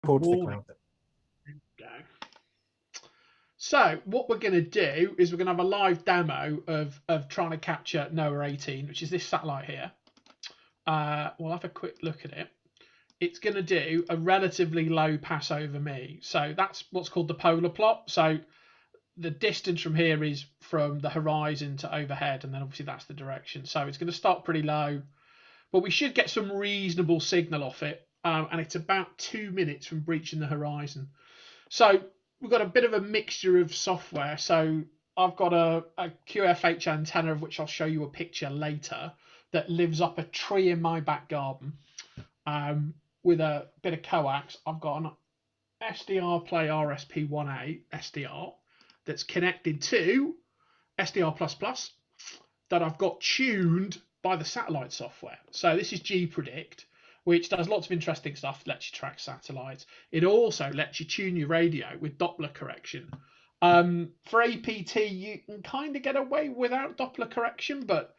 Record to the cloud. Go. So what we're going to do is we're going to have a live demo of trying to capture NOAA 18, which is this satellite here. We'll have a quick look at it. It's going to do a relatively low pass over me. So that's what's called the polar plot. So the distance from here is from the horizon to overhead, and then obviously that's the direction. So it's going to start pretty low, but we should get some reasonable signal off it. And it's about 2 minutes from breaching the horizon. So we've got a bit of a mixture of software. So I've got a QFH antenna, of which I'll show you a picture later, that lives up a tree in my back garden with a bit of coax. I've got an SDR Play RSP1A SDR that's connected to SDR++ that I've got tuned by the satellite software. So this is gPredict, which does lots of interesting stuff, lets you track satellites. It also lets you tune your radio with Doppler correction. For APT, you can kind of get away without Doppler correction, but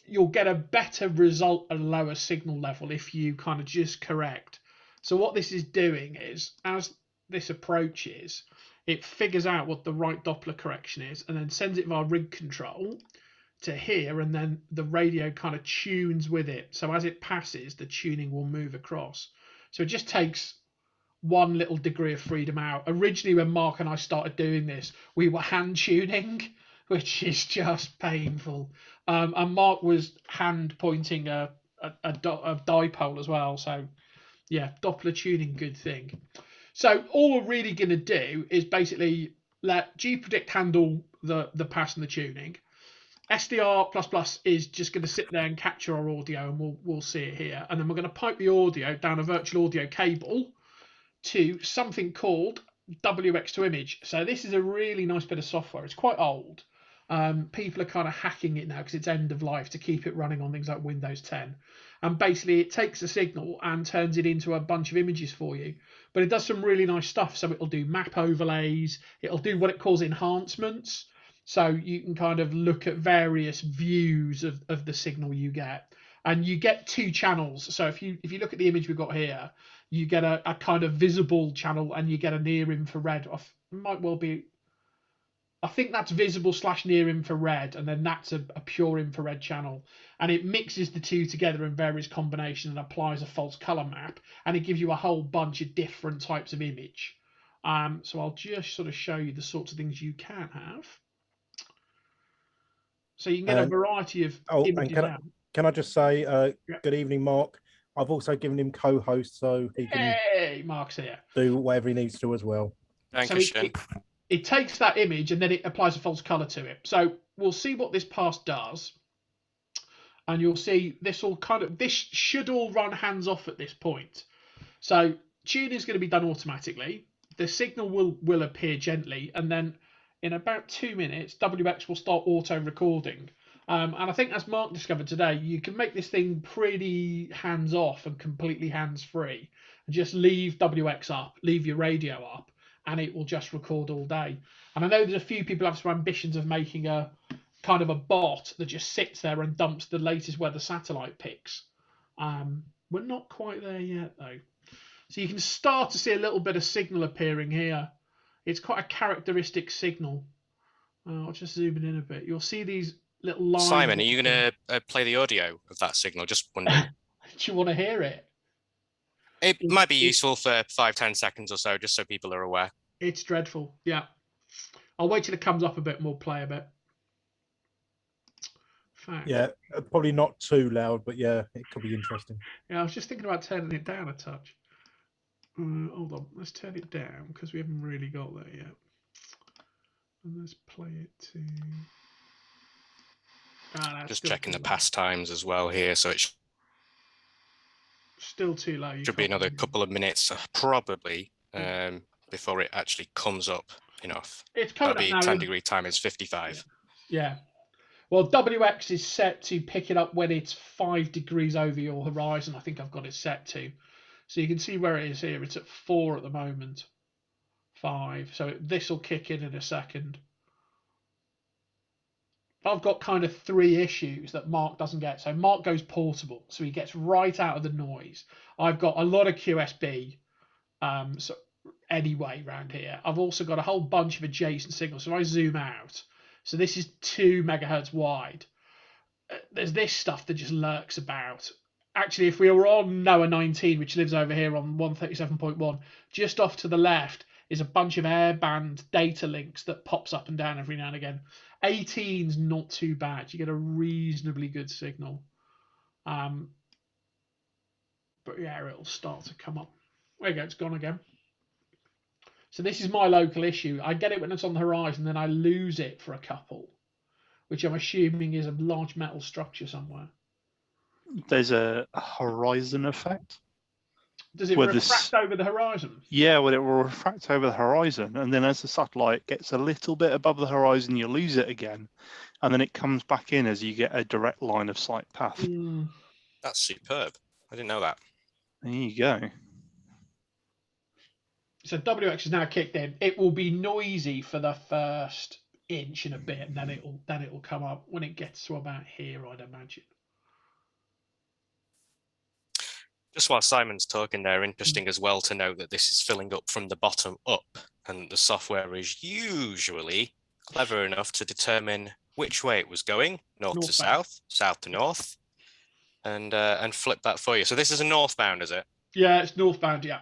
you'll get a better result at a lower signal level if you kind of just correct. So what this is doing is, as this approaches, it figures out what the right Doppler correction is and then sends it via rig control to here, and then the radio kind of tunes with it. So as it passes, the tuning will move across. So it just takes one little degree of freedom out. Originally, when Mark and I started doing this, we were hand tuning, which is just painful. And Mark was hand pointing a dipole as well. So yeah, Doppler tuning, good thing. So all we're really going to do is basically let gPredict handle the pass and the tuning. SDR++ is just going to sit there and capture our audio, and we'll see it here. And then we're going to pipe the audio down a virtual audio cable to something called WX2Image. So this is a really nice bit of software. It's quite old. People are kind of hacking it now because it's end of life to keep it running on things like Windows 10. And basically it takes the signal and turns it into a bunch of images for you. But it does some really nice stuff. So it'll do map overlays. It'll do what it calls enhancements. So you can kind of look at various views of the signal you get. And you get two channels. So if you look at the image we've got here, you get a kind of visible channel and you get a near infrared. Might well be, I think that's visible / near infrared, and then that's a pure infrared channel. And it mixes the two together in various combinations and applies a false color map, and it gives you a whole bunch of different types of image. So I'll just sort of show you the sorts of things you can have. So you can get a variety of images out. Can I just say, Good evening, Mark. I've also given him co-host, so he can Mark's here. Do whatever he needs to as well. Thank you, Shane. It takes that image and then it applies a false color to it. So we'll see what this pass does. And you'll see this should all run hands off at this point. So tuning is going to be done automatically. The signal will appear gently, and then in about 2 minutes, WX will start auto recording. And I think, as Mark discovered today, you can make this thing pretty hands off and completely hands free, and just leave WX up, leave your radio up, and it will just record all day. And I know there's a few people have some ambitions of making a kind of a bot that just sits there and dumps the latest weather satellite pics. We're not quite there yet, though. So you can start to see a little bit of signal appearing here. It's quite a characteristic signal. I'll just zoom in a bit. You'll see these little lines. Simon, are you going to play the audio of that signal? Just wondering. Do you want to hear it? It might be useful for 5-10 seconds or so, just so people are aware. It's dreadful, yeah. I'll wait till it comes up a bit and we'll play a bit. Fact. Yeah, probably not too loud, but yeah, it could be interesting. Yeah, I was just thinking about turning it down a touch. Hold on, let's turn it down because we haven't really got there yet. And let's play it to... just checking the pastimes as well here, so it's still too low. Should be another couple of minutes, probably, before it actually comes up enough. It's coming That'll be up now. 10 degree time is 55. Yeah. Well, WX is set to pick it up when it's 5 degrees over your horizon. I think I've got it set to. So you can see where it is here. It's at 4 at the moment. 5. So this will kick in a second. I've got kind of 3 issues that Mark doesn't get. So Mark goes portable, so he gets right out of the noise. I've got a lot of QSB, So anyway, around here, I've also got a whole bunch of adjacent signals. So if I zoom out, so this is 2 megahertz wide. There's this stuff that just lurks about. Actually, if we were on NOAA 19, which lives over here on 137.1, just off to the left is a bunch of airband data links that pops up and down every now and again. 18's not too bad. You get a reasonably good signal. But yeah, it'll start to come up. There you go, it's gone again. So this is my local issue. I get it when it's on the horizon, then I lose it for a couple, which I'm assuming is a large metal structure somewhere. There's a horizon effect. Does it refract over the horizon? Yeah, well, it will refract over the horizon, and then as the satellite gets a little bit above the horizon, you lose it again, and then it comes back in as you get a direct line of sight path. That's superb. I didn't know that. There you go. So WX is now kicked in. It will be noisy for the first inch and a bit, and then it'll come up when it gets to about here, I'd imagine. Just while Simon's talking there, interesting as well to know that this is filling up from the bottom up, and the software is usually clever enough to determine which way it was going, north to south, south to north, and flip that for you. So this is a northbound, is it? Yeah, it's northbound, yeah.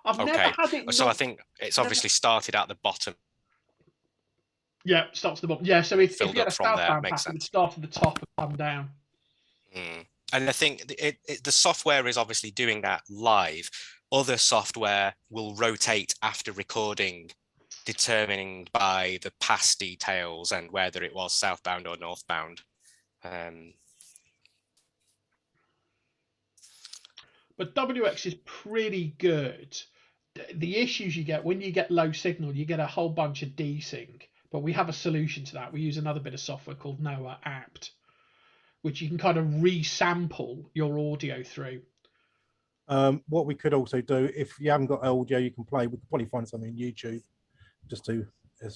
I've never had it. So I think it's obviously started at the bottom. Yeah, it starts at the bottom. Yeah, so if you had a southbound path, it would start at the top and come down. And I think the software is obviously doing that live. Other software will rotate after recording, determining by the past details and whether it was southbound or northbound. But WX is pretty good. The issues you get when you get low signal, you get a whole bunch of desync. But we have a solution to that. We use another bit of software called NOAA Apt, which you can kind of resample your audio through. What we could also do, if you haven't got audio you can play, we could probably find something on YouTube just to.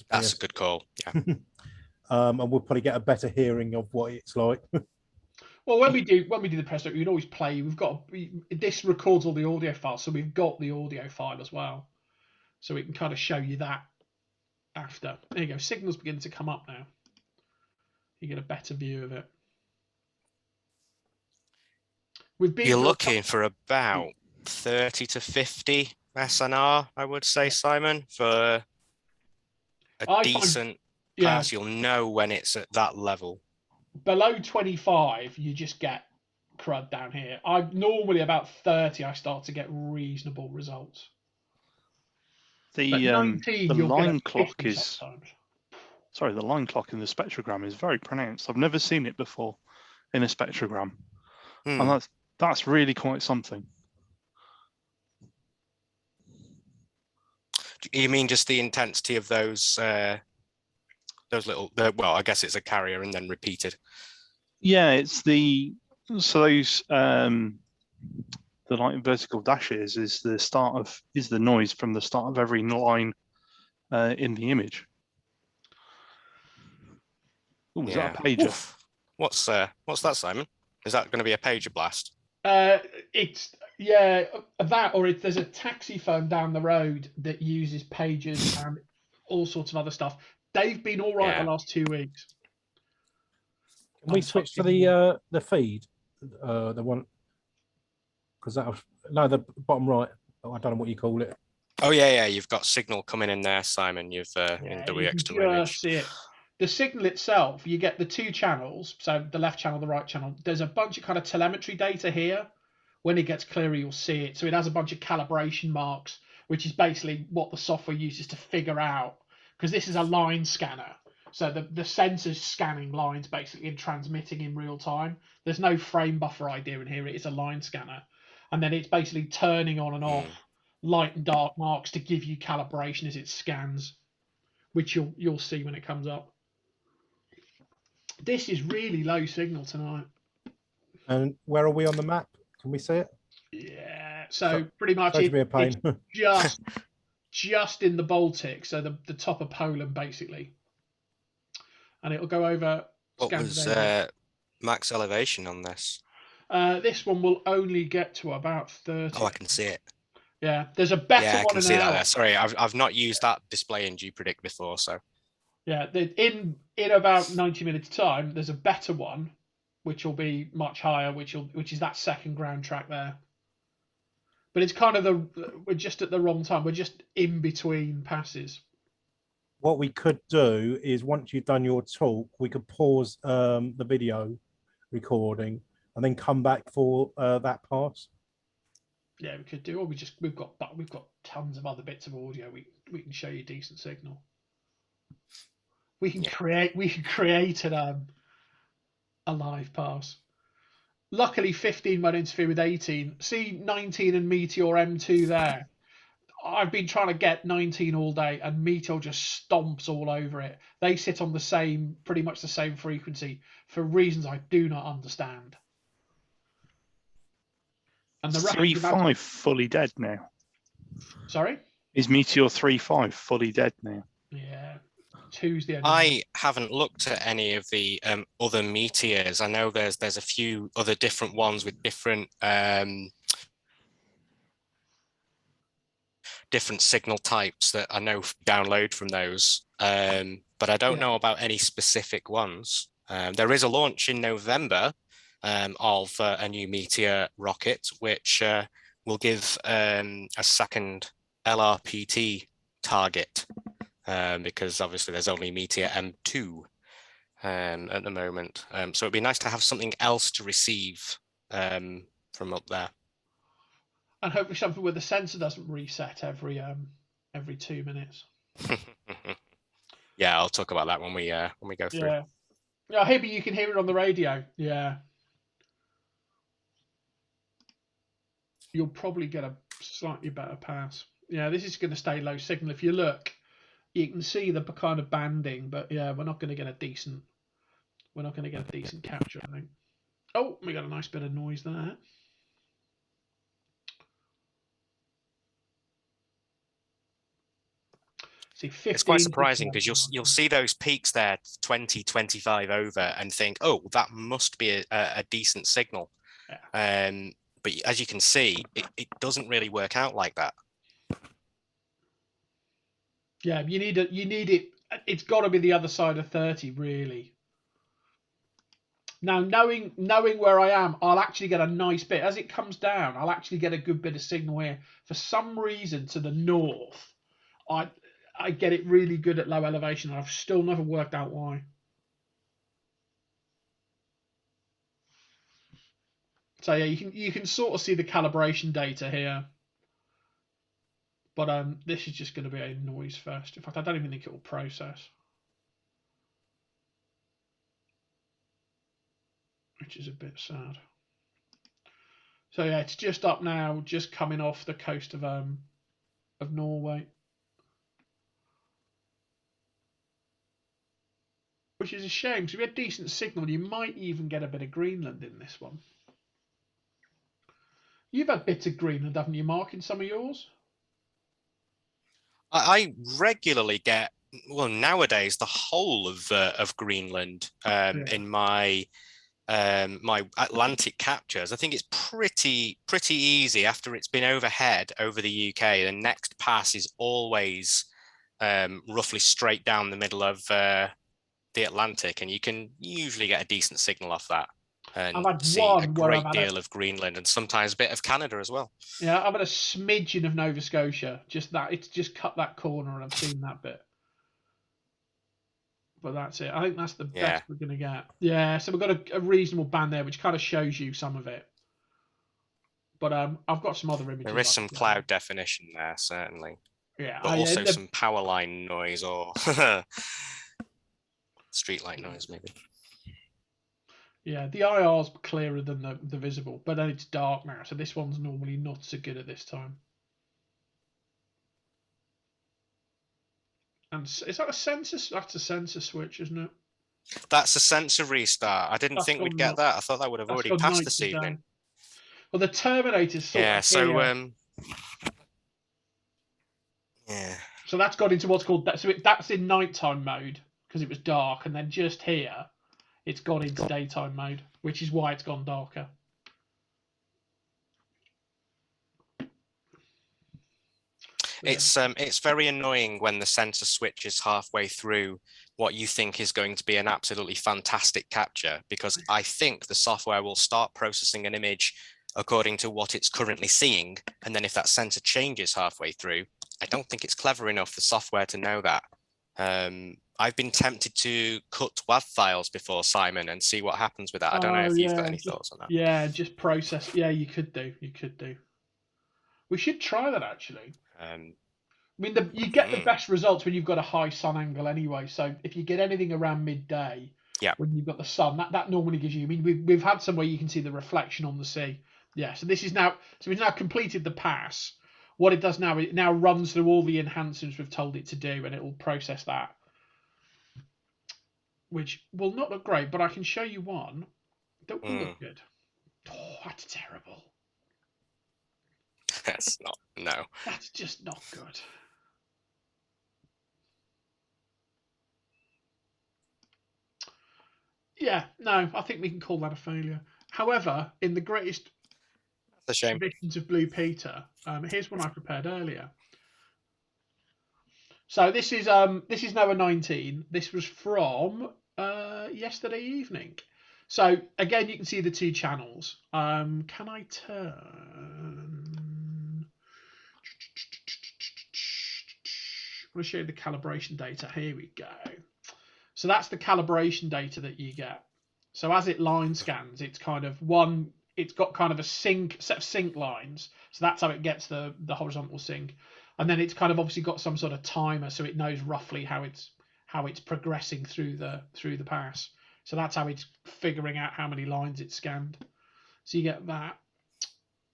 That's a good call. Yeah. And we'll probably get a better hearing of what it's like. Well, when we do the press rec, we can always play. This records all the audio files, so we've got the audio file as well, so we can kind of show you that after. There you go. Signals begin to come up now. You get a better view of it. You're looking for about 30 to 50 SNR, I would say, Simon, for a decent pass. You'll know when it's at that level. Below 25, you just get crud down here. Normally about 30, I start to get reasonable results. The 19, the line clock is sometimes. Sorry, the line clock in the spectrogram is very pronounced. I've never seen it before in a spectrogram, and that's really quite something. You mean just the intensity of those little? Well, I guess it's a carrier and then repeated. Yeah, it's those the light vertical dashes is the noise from the start of every line in the image. Ooh, is that a pager? Oof. What's that, Simon? Is that going to be a pager blast? It's that, or there's a taxi phone down the road that uses pagers and all sorts of other stuff. They've been all right the last 2 weeks. Can we switch to the feed, the one? Because that was the bottom right. I don't know what you call it. Oh yeah, you've got signal coming in there, Simon. You've in WX to image. See it. The signal itself, you get the 2 channels, so the left channel, the right channel. There's a bunch of kind of telemetry data here. When it gets clearer, you'll see it. So it has a bunch of calibration marks, which is basically what the software uses to figure out. Because this is a line scanner. So the sensor's scanning lines basically and transmitting in real time. There's no frame buffer idea in here. It is a line scanner. And then it's basically turning on and off light and dark marks to give you calibration as it scans, which you'll see when it comes up. This is really low signal tonight. And where are we on the map? Can we see it? Yeah, so pretty much it's just in the Baltic, so the top of Poland basically. And it'll go over. What was max elevation on this? This one will only get to about 30. Oh, I can see it. Yeah, there's a better Yeah, I one can in see an that hour. there. Sorry, I've not used that display in GPredict before, so. Yeah, in about 90 minutes time, there's a better one, which will be much higher, which is that second ground track there. But it's kind of we're just at the wrong time. We're just in between passes. What we could do is once you've done your talk, we could pause the video recording and then come back for that pass. Yeah, we could do. Or we've got tons of other bits of audio. We can show you decent signal. We can create a live pass. Luckily, 15 won't interfere with 18. See 19 and Meteor M2 there. I've been trying to get 19 all day, and Meteor just stomps all over it. They sit on pretty much the same frequency for reasons I do not understand. And the 3.5 fully dead now. Sorry? Is Meteor 3.5 fully dead now? Yeah. 2's the only I one. haven't looked at any of the other meteors. I know there's a few other different ones with different different signal types that I know download from those, but I don't know about any specific ones. There is a launch in November of a new Meteor rocket, which will give a second LRPT target, because obviously there's only Meteor M2 at the moment. So it'd be nice to have something else to receive from up there. And hopefully something where the sensor doesn't reset every 2 minutes. Yeah, I'll talk about that when we go through. Yeah. Yeah, maybe you can hear it on the radio. Yeah. You'll probably get a slightly better pass. Yeah, this is going to stay low signal. If you look, you can see the kind of banding, but yeah, we're not going to get a decent capture, I think. Oh, we got a nice bit of noise there. See, 15, it's quite surprising because you'll see those peaks there 20, 25 over and think, oh, that must be a decent signal. Yeah. But as you can see, it doesn't really work out like that. Yeah, you need it. It's got to be the other side of 30, really. Now, knowing where I am, I'll actually get a nice bit. As it comes down, I'll actually get a good bit of signal here. For some reason, to the north, I get it really good at low elevation, and I've still never worked out why. So yeah, you can sort of see the calibration data here. But this is just going to be a noise fest. In fact, I don't even think it will process. Which is a bit sad. So yeah, it's just up now, just coming off the coast of Norway. Which is a shame, because if we had decent signal, you might even get a bit of Greenland in this one. You've had bits of Greenland, haven't you, Mark, in some of yours? I regularly get, well, nowadays, the whole of Greenland in my my Atlantic captures. I think it's pretty easy after it's been overhead over the UK. The next pass is always roughly straight down the middle of the Atlantic, and you can usually get a decent signal off that and see a great deal of Greenland and sometimes a bit of Canada as well. Yeah, I've had a smidgen of Nova Scotia. Just that, it's just cut that corner, and I've seen that bit. But that's it. I think that's the best we're going to get. Yeah, so we've got a reasonable band there, which kind of shows you some of it. But I've got some other images. There is some cloud definition there, certainly. Yeah. But also some power line noise or streetlight noise, maybe. Yeah, the IR's clearer than the visible, but then it's dark now, so this one's normally not so good at this time. And is that a sensor? That's a sensor switch, isn't it? That's a sensor restart. I didn't think we'd get that. I thought that would have already passed this evening. Well, the Terminator's sort of so yeah. So that's got into what's called that's in nighttime mode because it was dark, and then just here, it's gone into daytime mode, which is why it's gone darker. It's very annoying when the sensor switches halfway through what you think is going to be an absolutely fantastic capture, because I think the software will start processing an image according to what it's currently seeing, and then if that sensor changes halfway through, I don't think it's clever enough for software to know that. I've been tempted to cut WAV files before, Simon, and see what happens with that. I don't know if you've got any thoughts on that. Yeah, just process. Yeah, you could do. We should try that actually. I mean, you get the best results when you've got a high sun angle anyway. So if you get anything around midday, when you've got the sun, that normally gives you. I mean, we've had some where you can see the reflection on the sea. Yeah. So this is now. So we've now completed the pass. What it does now, it now runs through all the enhancements we've told it to do, and it will process that, which will not look great, but I can show you one that will look good. Oh, that's terrible. That's not. No. That's just not good. Yeah, no, I think we can call that a failure. However, in the greatest traditions of Blue Peter, here's one I prepared earlier. So this is Noah 19. This was from yesterday evening. So again, you can see the two channels. Can I turn? I'm going to show you the calibration data. Here we go. So that's the calibration data that you get. So as it line scans, it's kind of it's got kind of a set of sync lines. So that's how it gets the horizontal sync. And then it's kind of obviously got some sort of timer, so it knows roughly how it's progressing through the pass. So that's how it's figuring out how many lines it's scanned. So you get that.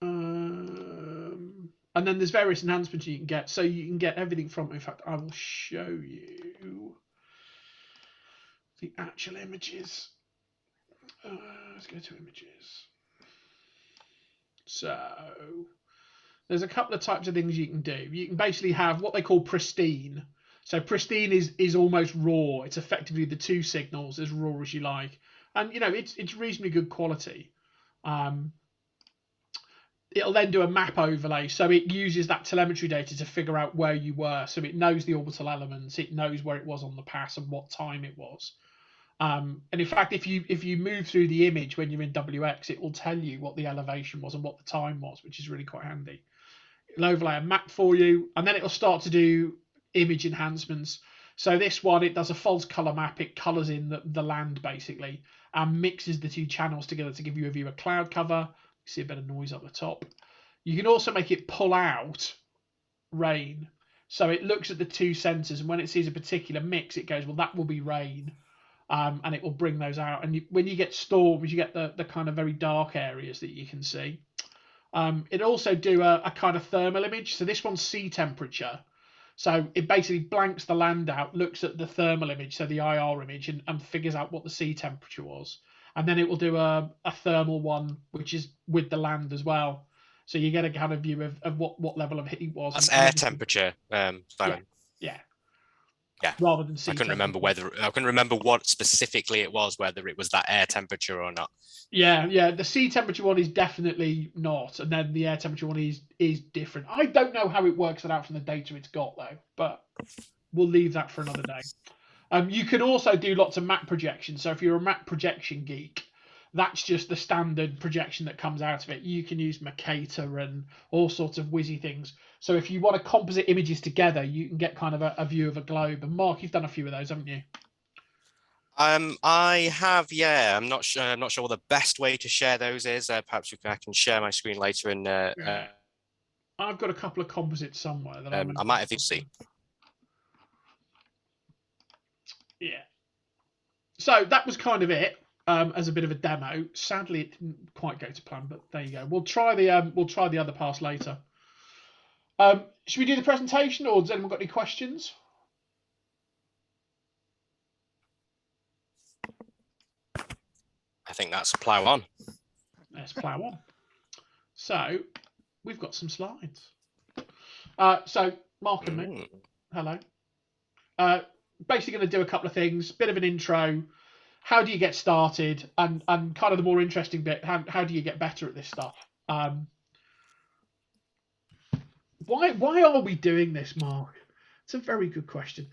And then there's various enhancements you can get. So you can get everything from, in fact, I will show you the actual images. Let's go to images. So there's a couple of types of things you can do. You can basically have what they call pristine. So pristine is almost raw. It's effectively the two signals as raw as you like. And, it's reasonably good quality. It'll then do a map overlay. So it uses that telemetry data to figure out where you were. So it knows the orbital elements. It knows where it was on the pass and what time it was. And in fact, if you move through the image when you're in WX, it will tell you what the elevation was and what the time was, which is really quite handy. It'll overlay a map for you, and then it'll start to do image enhancements. So this one, it does a false color map. It colors in the land basically and mixes the two channels together to give you a view of cloud cover. You see a bit of noise up the top. You can also make it pull out rain. So it looks at the two sensors, and when it sees a particular mix, it goes, well, that will be rain. And it will bring those out. And when you get storms, you get the kind of very dark areas that you can see. It also do a kind of thermal image. So this one's sea temperature. So it basically blanks the land out, looks at the thermal image, so the IR image, and figures out what the sea temperature was. And then it will do a thermal one, which is with the land as well. So you get a kind of view of what level of heat was. That's air temperature, Simon. Yeah. Yeah. Rather than sea I couldn't remember what specifically it was, whether it was that air temperature or not. Yeah. The sea temperature one is definitely not, and then the air temperature one is different. I don't know how it works that out from the data it's got though, but we'll leave that for another day. You can also do lots of map projections. So if you're a map projection geek, that's just the standard projection that comes out of it. You can use Mercator and all sorts of whizzy things. So if you want to composite images together, you can get kind of a view of a globe. And Mark, you've done a few of those, haven't you? I have, yeah. I'm not sure what the best way to share those is. Perhaps I can share my screen later. And I've got a couple of composites somewhere that I might have to see. Yeah. So that was kind of it. As a bit of a demo. Sadly, it didn't quite go to plan, but there you go. We'll try the other pass later. Should we do the presentation, or has anyone got any questions? I think that's plow on. Let's plow on. So we've got some slides. So Mark and me, hello. Basically going to do a couple of things. Bit of an intro. How do you get started? And kind of the more interesting bit, how do you get better at this stuff? Why are we doing this, Mark? It's a very good question.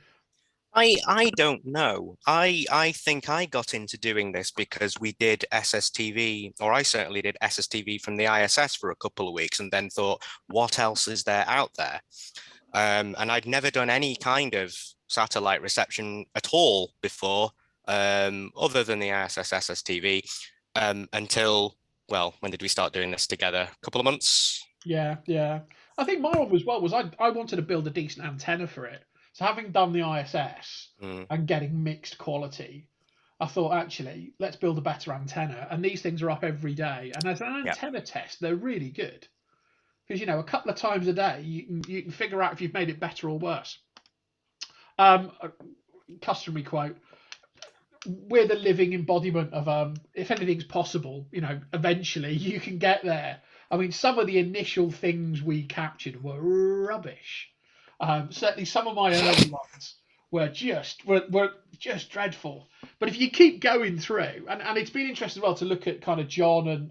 I don't know. I think I got into doing this because we did SSTV, or I certainly did SSTV from the ISS for a couple of weeks, and then thought, what else is there out there? And I'd never done any kind of satellite reception at all before, other than the ISS SSTV, until, well, when did we start doing this together? A couple of months? Yeah, yeah. I think my one as well was I wanted to build a decent antenna for it. So having done the ISS and getting mixed quality, I thought, actually, let's build a better antenna. And these things are up every day. And as an antenna test, they're really good. Because, a couple of times a day, you can figure out if you've made it better or worse. Customary quote, we're the living embodiment of, if anything's possible, eventually you can get there. I mean, some of the initial things we captured were rubbish. Certainly some of my early ones were just dreadful. But if you keep going through, and it's been interesting as well to look at kind of John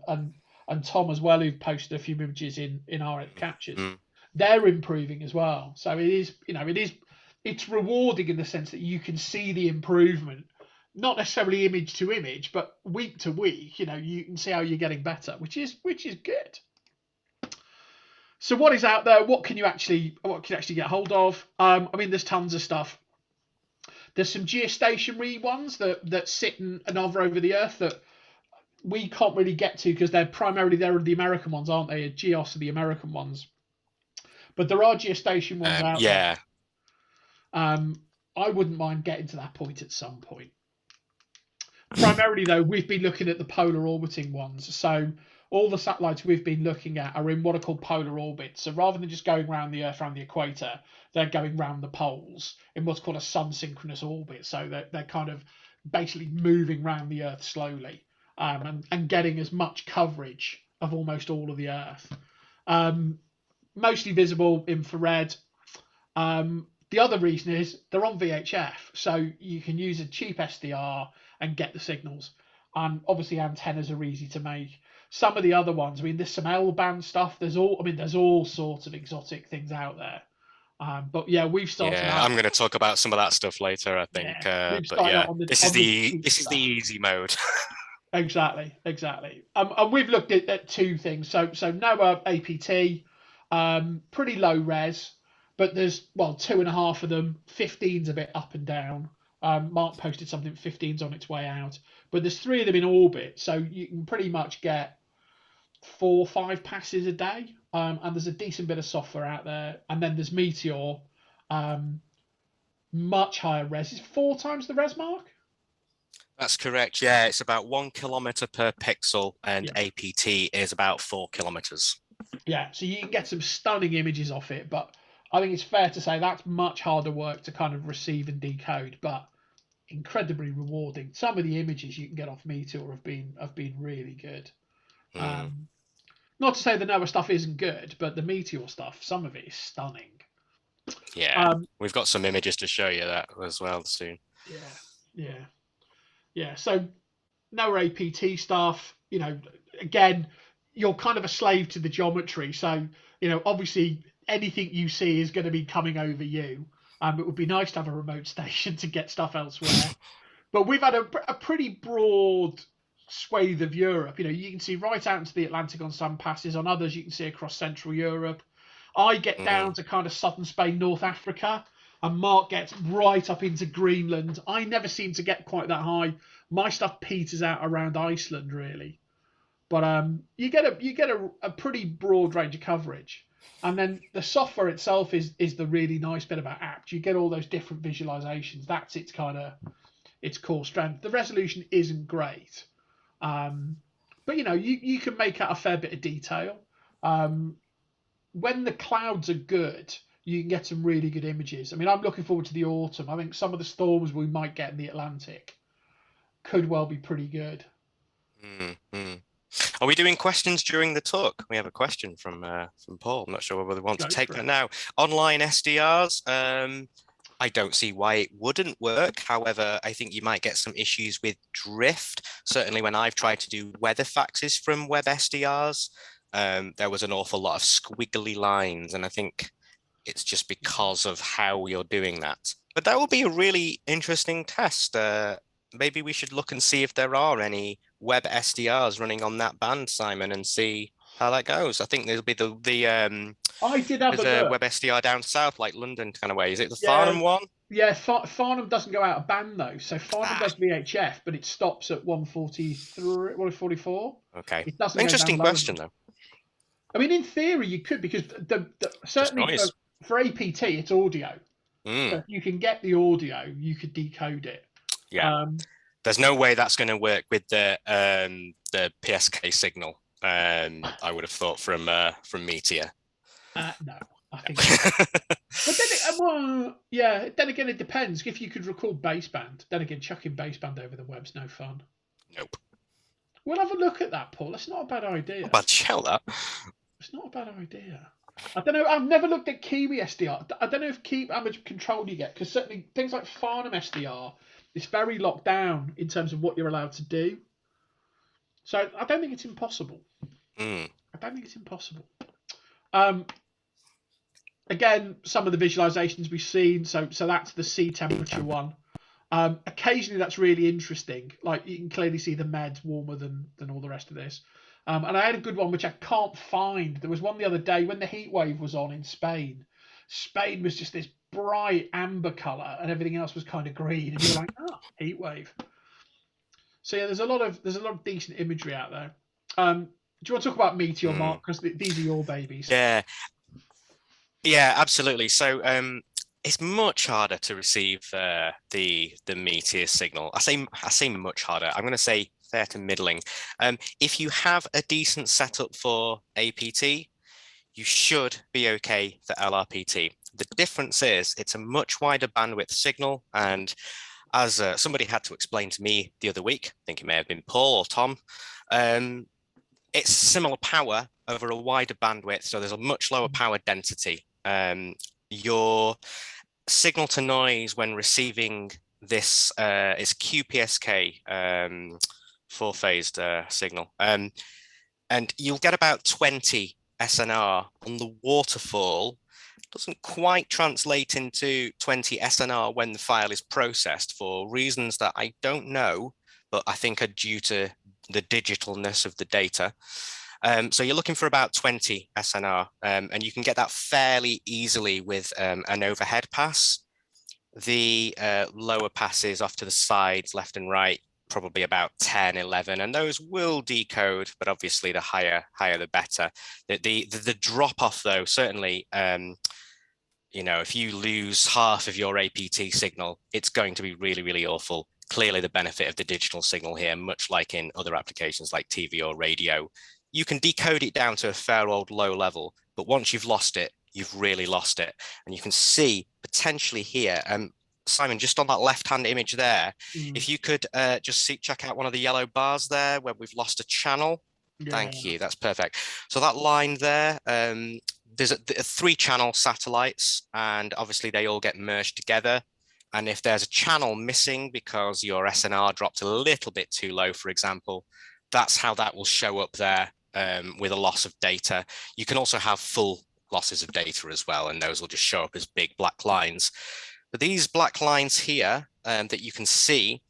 and Tom as well, who've posted a few images in our captures. They're improving as well. So it's rewarding in the sense that you can see the improvement, not necessarily image to image, but week to week. You can see how you're getting better, which is good. So what is out there? What can you actually get hold of? I mean, there's tons of stuff. There's some geostationary ones that sit and hover over the Earth that we can't really get to because they're the American ones, aren't they? GEOS are the American ones. But there are geostation ones out there. I wouldn't mind getting to that point at some point. Primarily, though, we've been looking at the polar orbiting ones. So all the satellites we've been looking at are in what are called polar orbits. So rather than just going around the Earth, around the equator, they're going round the poles in what's called a sun-synchronous orbit. So they're kind of basically moving around the Earth slowly and getting as much coverage of almost all of the Earth. Mostly visible infrared. The other reason is they're on VHF, so you can use a cheap SDR and get the signals. And obviously antennas are easy to make. Some of the other ones, I mean, there's some L-band stuff. There's all sorts of exotic things out there. But yeah, we've started. Yeah, I'm going to talk about some of that stuff later, I think. But yeah, this is the easy mode. Exactly. And we've looked at two things. So NOAA APT, pretty low res, but there's 2.5 of them. 15's a bit up and down. Mark posted something. 15's on its way out, but there's 3 of them in orbit, so you can pretty much get 4 or 5 passes a day. And there's a decent bit of software out there. And then there's Meteor, much higher res. Is 4 times the res, Mark? That's correct. Yeah, it's about 1 kilometer per pixel, and APT is about 4 kilometers. Yeah, so you can get some stunning images off it, but I think it's fair to say that's much harder work to kind of receive and decode, but incredibly rewarding. Some of the images you can get off Meteor have been really good. Not to say the NOAA stuff isn't good, but the Meteor stuff, some of it is stunning. Yeah, we've got some images to show you that as well soon. Yeah. So NOAA APT stuff, again, you're kind of a slave to the geometry. So, obviously anything you see is going to be coming over you. It would be nice to have a remote station to get stuff elsewhere. But we've had a pretty broad swathe of Europe. You can see right out into the Atlantic on some passes. On others, you can see across Central Europe. I get down to kind of southern Spain, North Africa, and Mark gets right up into Greenland. I never seem to get quite that high. My stuff peters out around Iceland, really. But you get a pretty broad range of coverage. And then the software itself is the really nice bit about APT. You get all those different visualizations. That's its core strength. The resolution isn't great. But you can make out a fair bit of detail. When the clouds are good, you can get some really good images. I mean, I'm looking forward to the autumn. I think some of the storms we might get in the Atlantic could well be pretty good. Are we doing questions during the talk? We have a question from Paul. I'm not sure whether we want to take that now. Online SDRs. I don't see why it wouldn't work. However, I think you might get some issues with drift. Certainly when I've tried to do weather faxes from web SDRs, there was an awful lot of squiggly lines. And I think It's just because of how you're doing that. But that will be a really interesting test. Maybe we should look and see if there are any web SDRs running on that band, Simon, and see how that goes. I think there'll be I did have there's a a look. web SDR down south, like London kind of way. Is it the Yeah. Farnham one? Yeah, Farnham doesn't go out of band though. So Farnham does VHF, but it stops at 143, 144. Okay. It doesn't Interesting go down question, lower. though. I mean, in theory, you could, because certainly for APT, it's audio. So if you can get the audio, you could decode it. Yeah. There's no way that's going to work with the PSK signal. I would have thought from Meteor. No, I think. But then, yeah. Then again, it depends. If you could record baseband, then again, chucking baseband over the web's no fun. Nope. We'll have a look at that, Paul. That's not a bad idea. But shell that. It's not a bad idea. I don't know. I've never looked at Kiwi SDR. I don't know how much control you get, because certainly things like Farnham SDR, it's very locked down in terms of what you're allowed to do. So I don't think it's impossible. I don't think it's impossible. Again, some of the visualizations we've seen. So that's the sea temperature one. Occasionally, that's really interesting. Like, you can clearly see the med's warmer than all the rest of this. And I had a good one, which I can't find. There was one the other day when the heat wave was on in Spain. Spain was just this bright amber color, and everything else was kind of green. And you're like, oh, heat wave. So yeah, there's a lot of decent imagery out there. Do you want to talk about Meteor, Mark? Because these are your babies. Yeah, absolutely. So it's much harder to receive the Meteor signal. I say much harder. I'm going to say fair to middling. If you have a decent setup for APT, you should be okay for LRPT. The difference is it's a much wider bandwidth signal, and as somebody had to explain to me the other week, I think it may have been Paul or Tom, it's similar power over a wider bandwidth, so there's a much lower power density. Your signal to noise when receiving this is QPSK, four-phased signal, and you'll get about 20 SNR on the waterfall. Doesn't quite translate into 20 SNR when the file is processed for reasons that I don't know, but I think are due to the digitalness of the data. So you're looking for about 20 SNR, and you can get that fairly easily with an overhead pass. The lower passes off to the sides, left and right, probably about 10, 11, and those will decode, but obviously the higher the better. The drop off though, certainly, if you lose half of your APT signal, it's going to be really, really awful. Clearly the benefit of the digital signal here, much like in other applications like TV or radio, you can decode it down to a fair old low level, but once you've lost it, you've really lost it. And you can see potentially here, Simon, just on that left-hand image there, if you could just check out one of the yellow bars there where we've lost a channel. Yeah. Thank you, that's perfect. So that line there, there's a 3-channel satellites, and obviously they all get merged together. And if there's a channel missing because your SNR dropped a little bit too low, for example, that's how that will show up there with a loss of data. You can also have full losses of data as well, and those will just show up as big black lines. But these black lines here that you can see,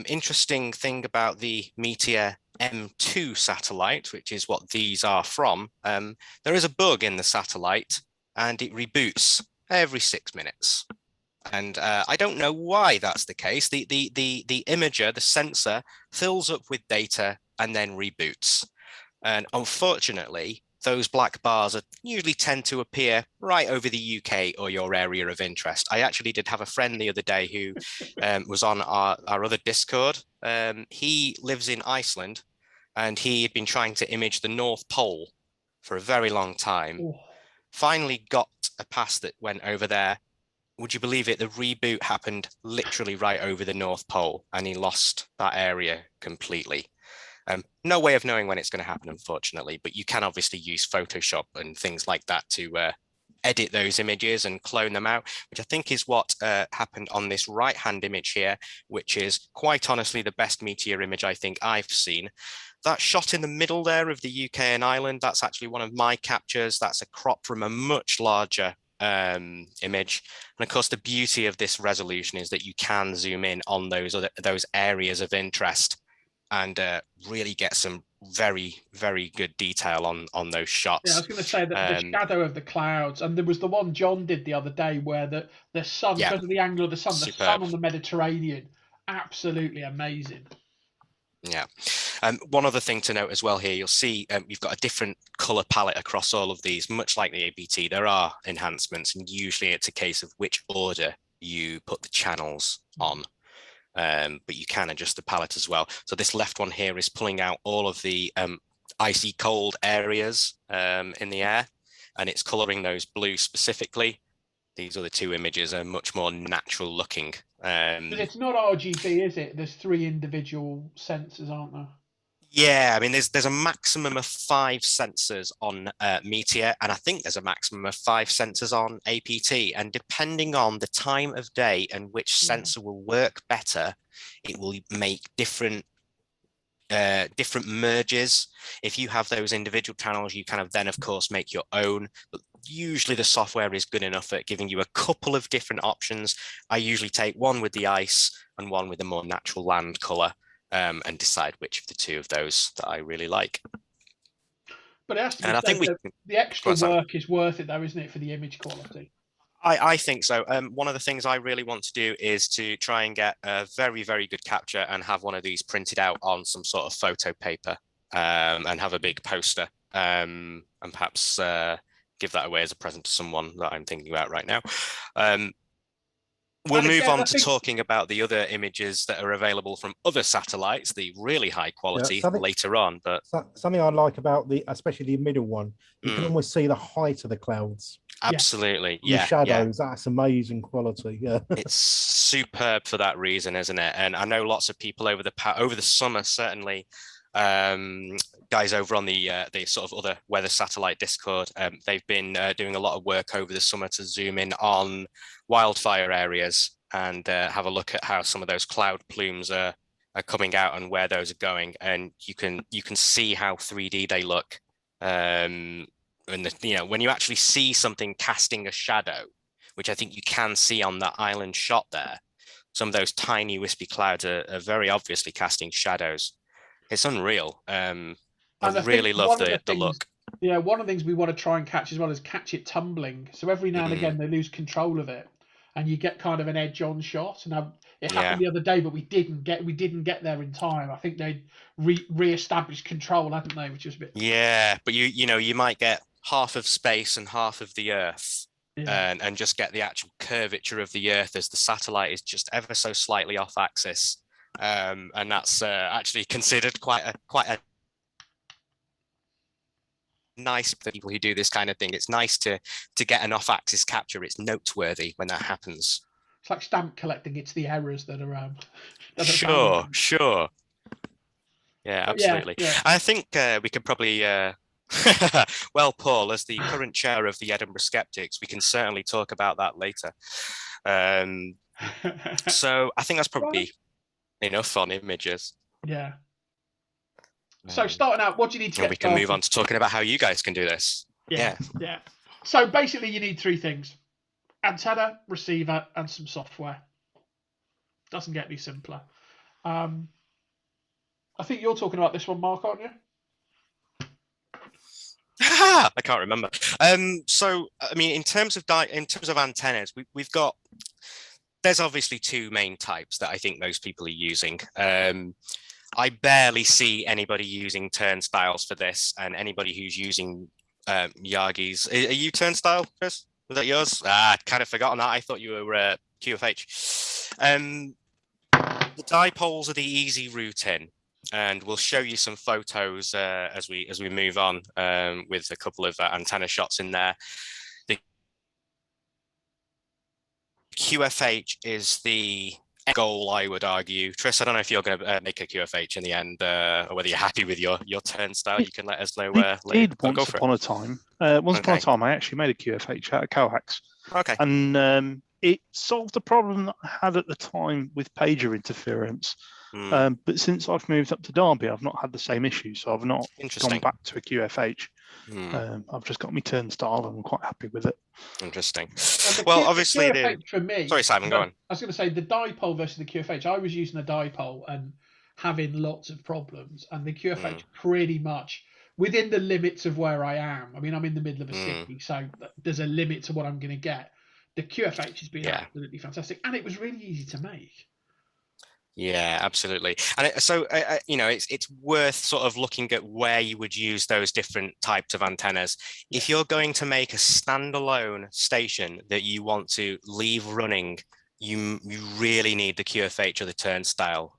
interesting thing about the Meteor M2 satellite, which is what these are from, there is a bug in the satellite and it reboots every 6 minutes. And I don't know why that's the case. The imager, the sensor, fills up with data and then reboots. And unfortunately, those black bars usually tend to appear right over the UK or your area of interest. I actually did have a friend the other day who was on our other Discord. He lives in Iceland, and he had been trying to image the North Pole for a very long time. Ooh. Finally got a pass that went over there. Would you believe it? The reboot happened literally right over the North Pole, and he lost that area completely. No way of knowing when it's going to happen, unfortunately, but you can obviously use Photoshop and things like that to edit those images and clone them out, which I think is what happened on this right-hand image here, which is quite honestly the best Meteor image I think I've seen. That shot in the middle there of the UK and Ireland, that's actually one of my captures. That's a crop from a much larger image. And of course, the beauty of this resolution is that you can zoom in on those areas of interest and really get some very, very good detail on those shots. Yeah, I was going to say that the shadow of the clouds, and there was the one John did the other day where the sun, because of the angle of the sun, the sun on the Mediterranean, absolutely amazing. Yeah. One other thing to note as well here, you'll see you've got a different color palette across all of these, much like the APT. There are enhancements, and usually it's a case of which order you put the channels on. But you can adjust the palette as well. So this left one here is pulling out all of the icy cold areas in the air, and it's coloring those blue specifically. These other two images are much more natural looking. But it's not RGB, is it? There's 3 individual sensors, aren't there? Yeah, I mean, there's a maximum of 5 sensors on Meteor, and I think there's a maximum of 5 sensors on APT. And depending on the time of day and which sensor will work better, it will make different merges. If you have those individual channels, you kind of then, of course, make your own. But usually the software is good enough at giving you a couple of different options. I usually take one with the ice and one with the more natural land color. And decide which of the 2 of those that I really like. But it has to be, and I think the extra work is worth it, though, isn't it, for the image quality? I think so. One of the things I really want to do is to try and get a very, very good capture and have one of these printed out on some sort of photo paper and have a big poster and perhaps give that away as a present to someone that I'm thinking about right now. We'll move on to talking about the other images that are available from other satellites, the really high quality later on. But something I like about especially the middle one, you can almost see the height of the clouds. Absolutely, the shadows. That's amazing quality. Yeah, it's superb for that reason, isn't it? And I know lots of people over the summer, certainly. Guys over on the sort of other weather satellite Discord, they've been doing a lot of work over the summer to zoom in on wildfire areas and have a look at how some of those cloud plumes are coming out and where those are going, and you can see how 3D they look. And when you actually see something casting a shadow, which I think you can see on that island shot there, some of those tiny wispy clouds are very obviously casting shadows. It's unreal. I really love the look. Yeah, one of the things we want to try and catch as well is catch it tumbling. So every now and again they lose control of it, and you get kind of an edge-on shot. And it happened the other day, but we didn't get there in time. I think they re-established control, hadn't they? Which was a bit. Yeah, but you might get half of space and half of the Earth, and just get the actual curvature of the Earth as the satellite is just ever so slightly off axis. And that's actually considered quite a nice for people who do this kind of thing. It's nice to get an off-axis capture. It's noteworthy when that happens. It's like stamp collecting. It's the errors that are sure. Yeah, absolutely. Yeah. I think we could probably well, Paul, as the current chair of the Edinburgh Skeptics, we can certainly talk about that later. So I think that's probably enough on images. Yeah. So starting out, what do you need to get? We can move on to talking about how you guys can do this. Yeah. So basically you need 3 things: antenna, receiver, and some software. Doesn't get any simpler. I think you're talking about this one, Mark, aren't you? I can't remember. So I mean, in terms of antennas, we've got. There's obviously 2 main types that I think most people are using. I barely see anybody using turnstiles for this, and anybody who's using Yagi's. Are you turnstile, Chris? Was that yours? I'd kind of forgotten that. I thought you were QFH. The dipoles are the easy route in, and we'll show you some photos as we move on with a couple of antenna shots in there. The QFH is the goal, I would argue. Tris, I don't know if you're going to make a QFH in the end, or whether you're happy with your turnstile. You can let us know. Once upon a time, I actually made a QFH out of Coax. Okay. And it solved the problem that I had at the time with pager interference. But since I've moved up to Derby, I've not had the same issue. So I've not gone back to a QFH. I've just got my turnstile and I'm quite happy with it. Interesting. Well, obviously, for me. Sorry, Simon, go on. I was going to say the dipole versus the QFH. I was using a dipole and having lots of problems, and the QFH pretty much within the limits of where I am. I mean, I'm in the middle of a city, so there's a limit to what I'm going to get. The QFH has been absolutely fantastic, and it was really easy to make. Yeah, absolutely. And so, it's worth sort of looking at where you would use those different types of antennas. Yeah. If you're going to make a standalone station that you want to leave running, you really need the QFH or the turnstile,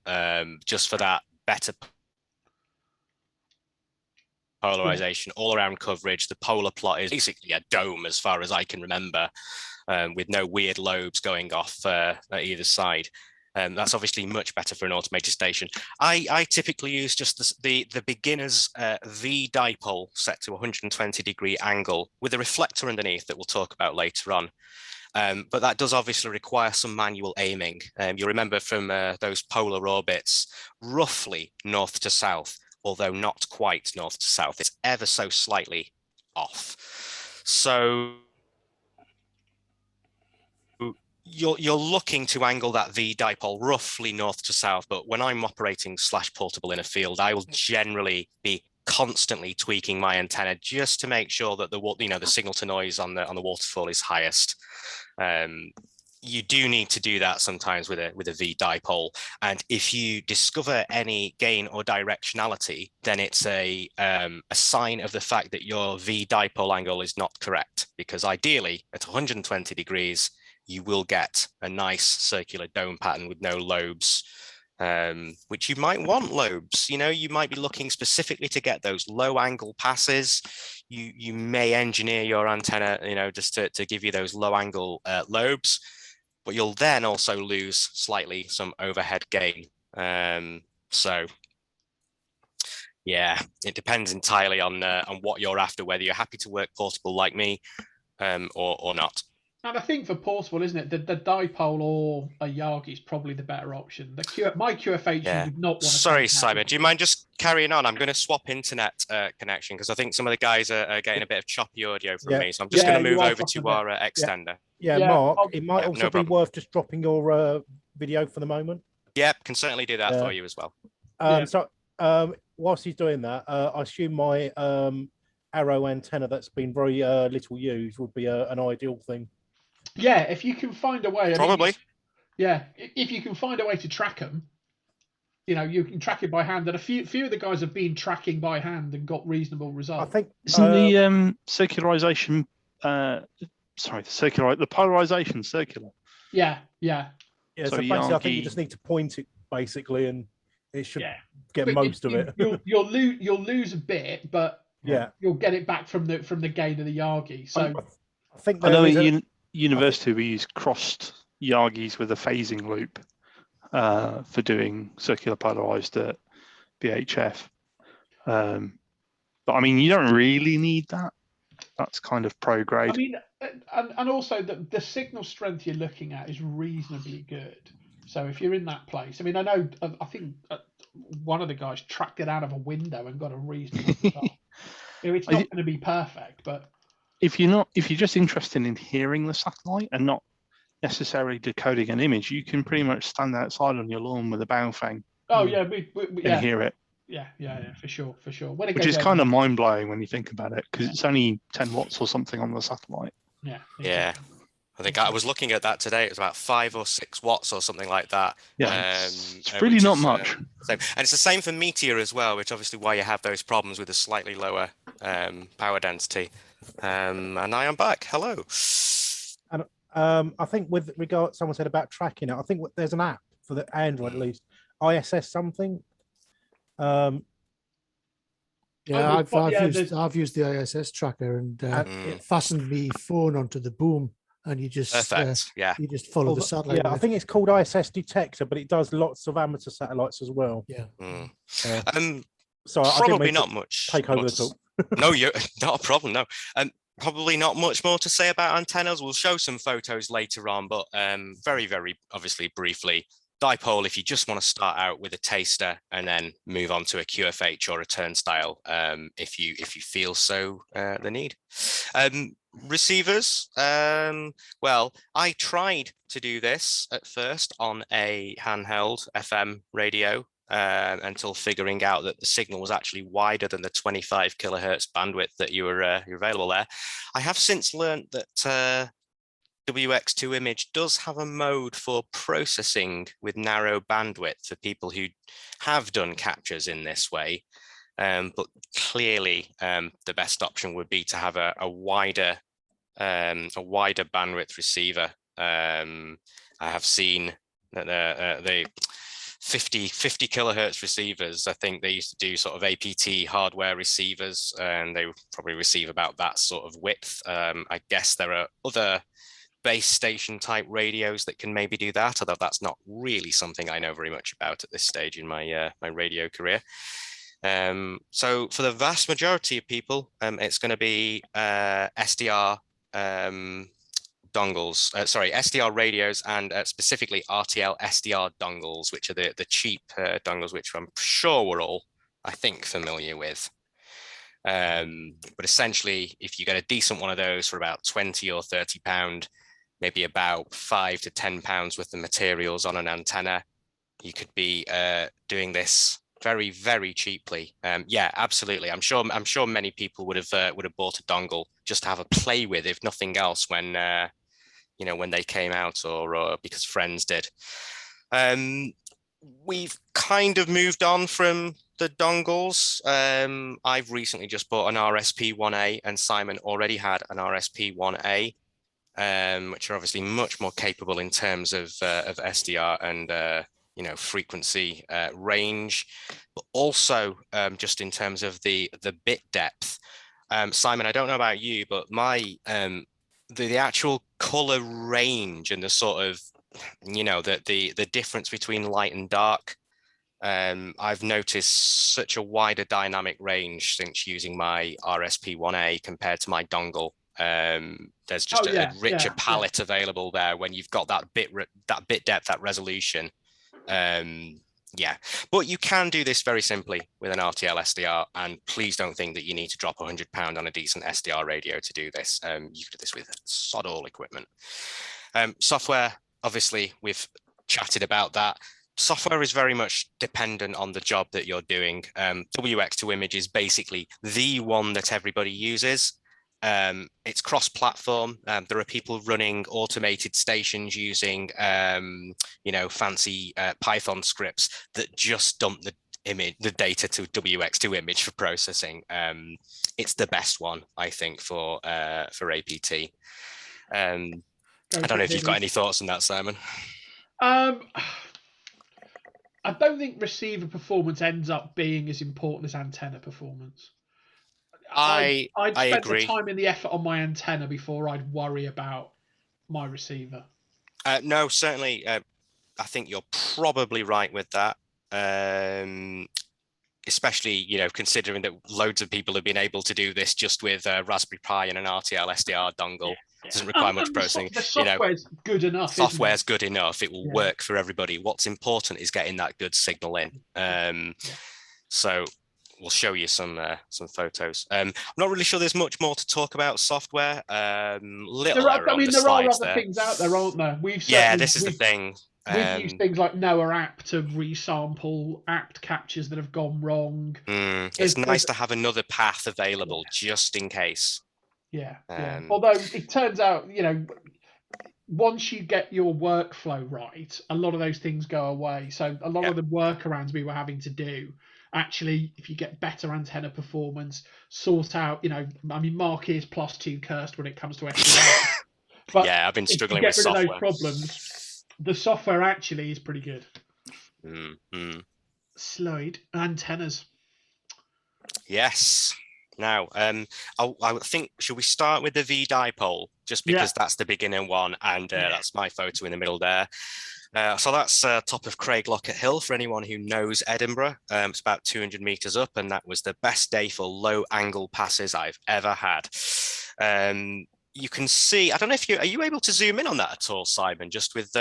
just for that better polarization, all around coverage. The polar plot is basically a dome as far as I can remember, with no weird lobes going off at either side. That's obviously much better for an automated station. I typically use just the beginner's V dipole set to 120-degree angle with a reflector underneath that we'll talk about later on. But that does obviously require some manual aiming. You'll remember from those polar orbits, roughly north to south, although not quite north to south. It's ever so slightly off. So you're looking to angle that V dipole roughly north to south, but when I'm operating /portable in a field, I will generally be constantly tweaking my antenna just to make sure that the signal to noise on the waterfall is highest. You do need to do that sometimes with a V dipole, and if you discover any gain or directionality, then it's a sign of the fact that your V dipole angle is not correct, because ideally at 120 degrees you will get a nice circular dome pattern with no lobes, which you might want lobes. You might be looking specifically to get those low angle passes. You may engineer your antenna, just to give you those low angle lobes, but you'll then also lose slightly some overhead gain. So yeah, it depends entirely on what you're after, whether you're happy to work portable like me, or not. And I think for portable, isn't it, the dipole or a Yagi is probably the better option. My QFH would not want to. Sorry, Simon, do you mind just carrying on? I'm going to swap internet connection because I think some of the guys are getting a bit of choppy audio from me. So I'm just going to move over to our extender. Yeah, Mark, it might also be worth just dropping your video for the moment. Yeah, can certainly do that for you as well. So whilst he's doing that, I assume my Arrow antenna that's been very little used would be an ideal thing. Yeah, if you can find a way. Probably. If you can find a way to track them, you can track it by hand. And a few of the guys have been tracking by hand and got reasonable results. I think isn't the circularization, the polarization circular? Yeah. So basically, I think you just need to point it basically, and it should get most of it. You'll lose a bit, but you'll get it back from the gain of the Yagi. So I think I know at university we use crossed Yagis with a phasing loop for doing circular polarized at BHF. But I mean, you don't really need that. That's kind of pro grade. I mean, and also the signal strength you're looking at is reasonably good. So if you're in that place, I mean, I think one of the guys tracked it out of a window and got a reasonable result. It's not going to be perfect, but if you're just interested in hearing the satellite and not necessarily decoding an image, you can pretty much stand outside on your lawn with a Baofeng. Oh yeah, and hear it. Yeah, for sure. Which is kind of mind blowing when you think about it, because it's only 10 watts or something on the satellite. Yeah. Exactly. I think I was looking at that today. It was about 5 or 6 watts or something like that. Yeah, it's really not much. And it's the same for Meteor as well, which obviously why you have those problems with a slightly lower power density. And I am back. Hello. And I think with regard, someone said about tracking it. I think there's an app for the Android at least. ISS something. I've used the ISS tracker, and it fastened me phone onto the boom, and you just you just follow the satellite. Yeah, I think it's called ISS Detector, but it does lots of amateur satellites as well. Yeah. So probably not much. Take over the talk. No, you're not a problem. No. probably not much more to say about antennas. We'll show some photos later on, but very, very obviously briefly, dipole if you just want to start out with a taster and then move on to a QFH or a turnstile if you feel so the need. Receivers, well, I tried to do this at first on a handheld FM radio until figuring out that the signal was actually wider than the 25 kilohertz bandwidth that you're available there. I have since learned that WX2 Image does have a mode for processing with narrow bandwidth for people who have done captures in this way. But clearly, the best option would be to have a wider bandwidth receiver. I have seen that the 50 kilohertz receivers, I think they used to do sort of APT hardware receivers, and they probably receive about that sort of width. I guess there are other base station type radios that can maybe do that, although that's not really something I know very much about at this stage in my my radio career. So for the vast majority of people, it's going to be SDR dongles, SDR radios, and specifically RTL SDR dongles, which are the cheap dongles, which I'm sure we're all, I think, familiar with. But essentially, if you get a decent one of those for about 20 or 30 pound, maybe about 5 to 10 pounds worth of materials on an antenna, you could be doing this very, very cheaply. Yeah, absolutely. I'm sure many people would have bought a dongle just to have a play with, if nothing else, when when they came out, or because friends did. We've kind of moved on from the dongles. I've recently just bought an RSP-1A, and Simon already had an RSP-1A, which are obviously much more capable in terms of SDR and frequency range, but also just in terms of the bit depth. Simon, I don't know about you, but my the actual color range and the sort of the difference between light and dark, I've noticed such a wider dynamic range since using my RSP-1A compared to my dongle. There's just a richer palette available there when you've got that bit depth, that resolution. But you can do this very simply with an RTL SDR, and please don't think that you need to drop £100 on a decent SDR radio to do this. You can do this with sod all equipment. Software, obviously, we've chatted about that. Software is very much dependent on the job that you're doing. WX2 Image is basically the one that everybody uses. It's cross-platform. There are people running automated stations using fancy Python scripts that just dump the data to WX2 Image for processing. It's the best one, I think, for APT. I don't know if you've got any thoughts on that, Simon. I don't think receiver performance ends up being as important as antenna performance. I'd spend the time and the effort on my antenna before I'd worry about my receiver. No, certainly. I think you're probably right with that. Especially, considering that loads of people have been able to do this just with a Raspberry Pi and an RTL SDR dongle. It doesn't require much processing. The software's good enough. Software's good enough. It will work for everybody. What's important is getting that good signal in. So we'll show you some photos. I'm not really sure there's much more to talk about software. There are other things out there, aren't there? This is the thing. We've used things like NOAA app to resample apt captures that have gone wrong. It's nice to have another path available just in case. Although it turns out, once you get your workflow right, a lot of those things go away. So a lot of the workarounds we were having to do, actually, if you get better antenna performance, sort out, Mark is +2 cursed when it comes to SDR. But I've been struggling with software. Of those problems, the software actually is pretty good. Slide antennas. Yes. Now, I think, should we start with the V dipole, just because that's the beginning one, and that's my photo in the middle there. So that's top of Craiglock Hill for anyone who knows Edinburgh. It's about 200 meters up, and that was the best day for low angle passes I've ever had. You can see, I don't know if are you able to zoom in on that at all, Simon, just with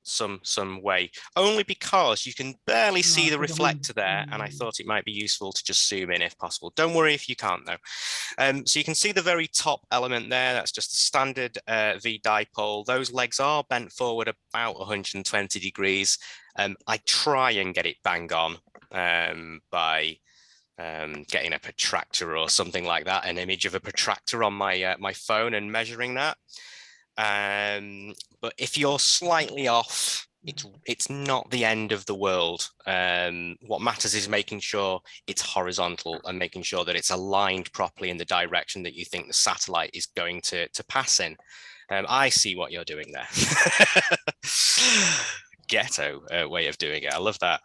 some way, only because you can barely see the reflector there, and I thought it might be useful to just zoom in if possible. Don't worry if you can't though. So you can see the very top element there. That's just a standard V dipole. Those legs are bent forward about 120 degrees. I try and get it bang on by getting a protractor or something like that, an image of a protractor on my my phone and measuring that. But if you're slightly off, it's not the end of the world. What matters is making sure it's horizontal and making sure that it's aligned properly in the direction that you think the satellite is going to pass in. I see what you're doing there. Ghetto way of doing it. I love that.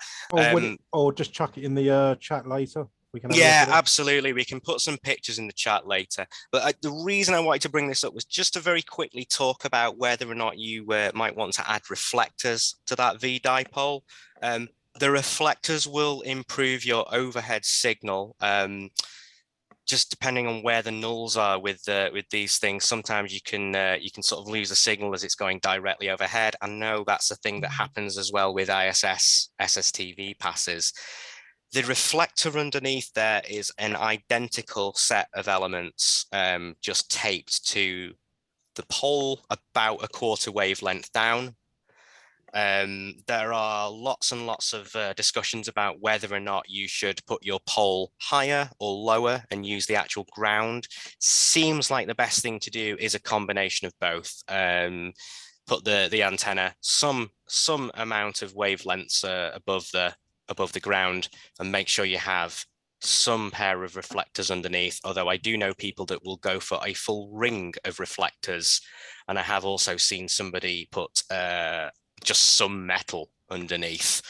Or just chuck it in the chat later. We can absolutely. We can put some pictures in the chat later. But the reason I wanted to bring this up was just to very quickly talk about whether or not you might want to add reflectors to that V dipole. The reflectors will improve your overhead signal. Just depending on where the nulls are with these things, sometimes you can sort of lose the signal as it's going directly overhead. I know that's a thing that happens as well with ISS SSTV passes. The reflector underneath there is an identical set of elements just taped to the pole about a quarter wavelength down. There are lots and lots of discussions about whether or not you should put your pole higher or lower and use the actual ground. Seems like the best thing to do is a combination of both. Put the antenna some amount of wavelengths above the ground, and make sure you have some pair of reflectors underneath, although I do know people that will go for a full ring of reflectors, and I have also seen somebody put just some metal underneath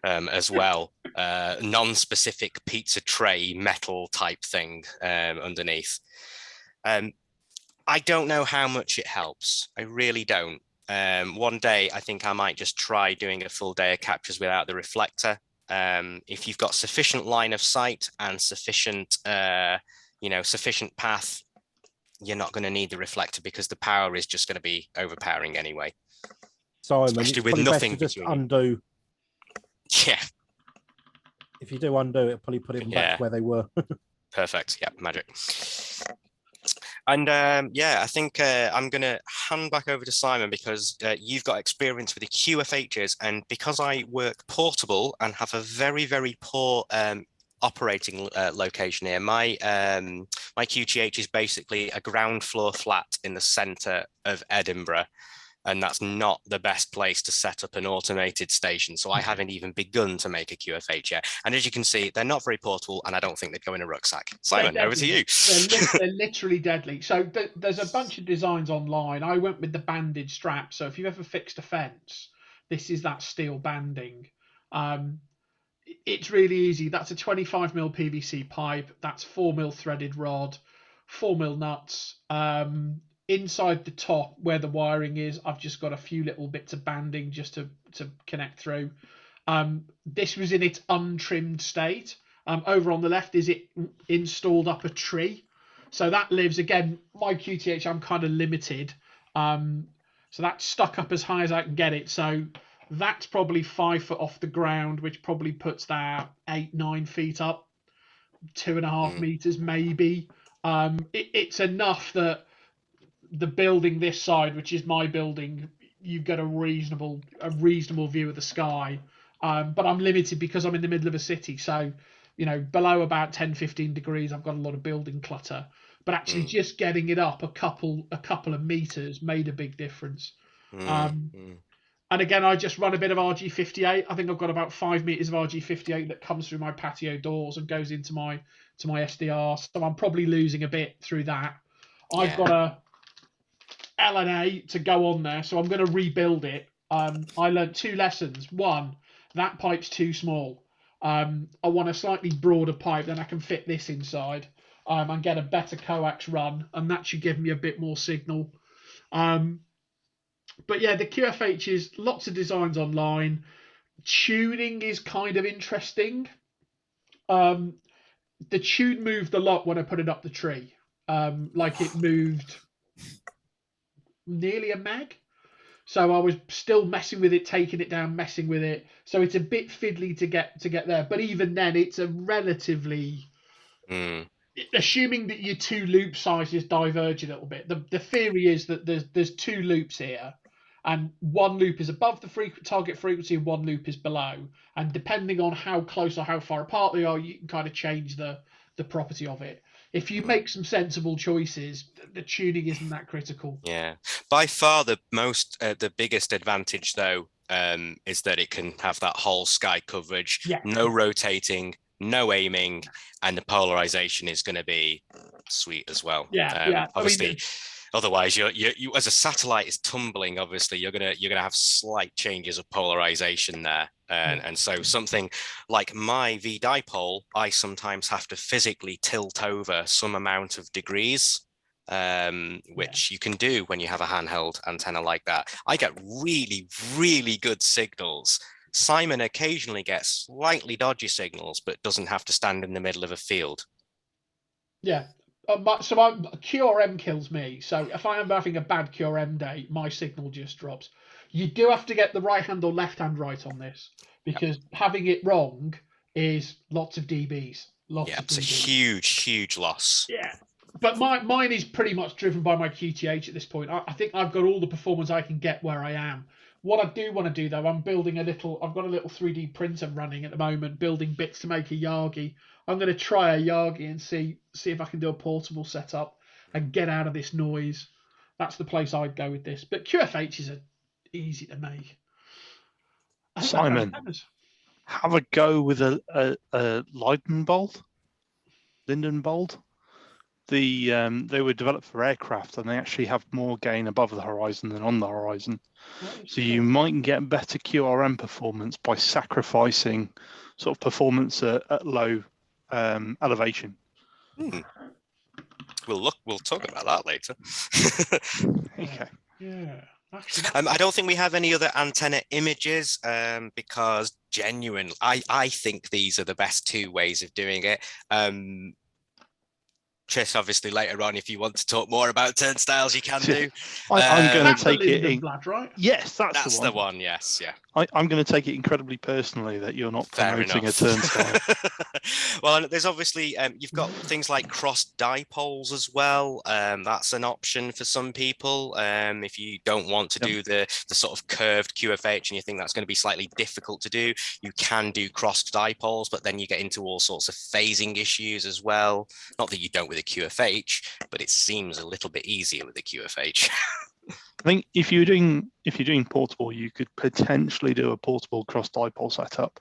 as well, non-specific pizza tray metal type thing underneath. I don't know how much it helps. I really don't. One day I think I might just try doing a full day of captures without the reflector. If you've got sufficient line of sight and sufficient sufficient path, you're not going to need the reflector because the power is just going to be overpowering anyway. Simon, especially with nothing just undo. Yeah. If you do undo it, probably put it back where they were. Perfect. Yeah, magic. And I think I'm going to hand back over to Simon because you've got experience with the QFHs, and because I work portable and have a very, very poor operating location here, my QTH is basically a ground floor flat in the centre of Edinburgh. And that's not the best place to set up an automated station. So I haven't even begun to make a QFH yet. And as you can see, they're not very portable, and I don't think they'd go in a rucksack. Simon, over to you. They're literally deadly. So there's a bunch of designs online. I went with the banded strap. So if you've ever fixed a fence, this is that steel banding. It's really easy. That's a 25mm PVC pipe. That's 4mm threaded rod, 4mm nuts. Inside the top where the wiring is, I've just got a few little bits of banding just to connect through. This was in its untrimmed state. Over on the left is it installed up a tree. So that lives, again, my QTH, I'm kind of limited. So that's stuck up as high as I can get it. So that's probably 5 foot off the ground, which probably puts that 8-9 feet up, 2.5 meters maybe. It's enough that the building this side, which is my building, you've got a reasonable view of the sky. But I'm limited because I'm in the middle of a city. So, below about 10-15 degrees, I've got a lot of building clutter. But actually just getting it up a couple of meters made a big difference. And again, I just run a bit of RG58. I think I've got about 5 meters of RG58 that comes through my patio doors and goes into my SDR. So I'm probably losing a bit through that. I've got a LNA to go on there, so I'm going to rebuild it. I learned 2 lessons. One, that pipe's too small. I want a slightly broader pipe, then I can fit this inside and get a better coax run, and that should give me a bit more signal. But yeah, the QFH is lots of designs online. Tuning is kind of interesting. The tune moved a lot when I put it up the tree. like it moved nearly a meg. So I was still messing with it, taking it down, messing with it. So it's a bit fiddly to get there. But even then, it's a relatively, assuming that your two loop sizes diverge a little bit. The theory is that there's two loops here, and one loop is above the target frequency, and one loop is below. And depending on how close or how far apart they are, you can kind of change the property of it. If you make some sensible choices, the tuning isn't that critical. Yeah, by far the biggest advantage though is that it can have that whole sky coverage, no rotating, no aiming, and the polarization is going to be sweet as well. Obviously, I mean, otherwise you as a satellite is tumbling. Obviously, you're gonna have slight changes of polarization there. And so something like my V dipole, I sometimes have to physically tilt over some amount of degrees, which you can do when you have a handheld antenna like that. I get really, really good signals. Simon occasionally gets slightly dodgy signals, but doesn't have to stand in the middle of a field. Yeah. So QRM kills me. So if I am having a bad QRM day, my signal just drops. You do have to get the right hand or left hand right on this, because having it wrong is lots of dBs. It's a huge loss. Yeah. But mine is pretty much driven by my QTH at this point. I think I've got all the performance I can get where I am. What I do want to do though, I've got a little 3D printer running at the moment, building bits to make a Yagi. I'm going to try a Yagi and see if I can do a portable setup and get out of this noise. That's the place I'd go with this. But QFH is easy to make. Simon, have a go with a Lindenbolt. They were developed for aircraft, and they actually have more gain above the horizon than on the horizon. So you might get better QRM performance by sacrificing sort of performance at low elevation. We'll talk about that later. Okay. Yeah. I don't think we have any other antenna images because genuinely, I think these are the best two ways of doing it. Chris, obviously later on, if you want to talk more about turnstiles, you can do. I'm going to take it in. Lad, right? Yes, that's the one. Yes, yeah. I'm going to take it incredibly personally that you're not promoting a turnstile. Well, there's obviously you've got things like crossed dipoles as well. That's an option for some people. If you don't want to do the sort of curved QFH and you think that's going to be slightly difficult to do, you can do crossed dipoles, but then you get into all sorts of phasing issues as well. Not that you don't with a QFH, but it seems a little bit easier with the QFH. I think if you're doing portable, you could potentially do a portable cross dipole setup.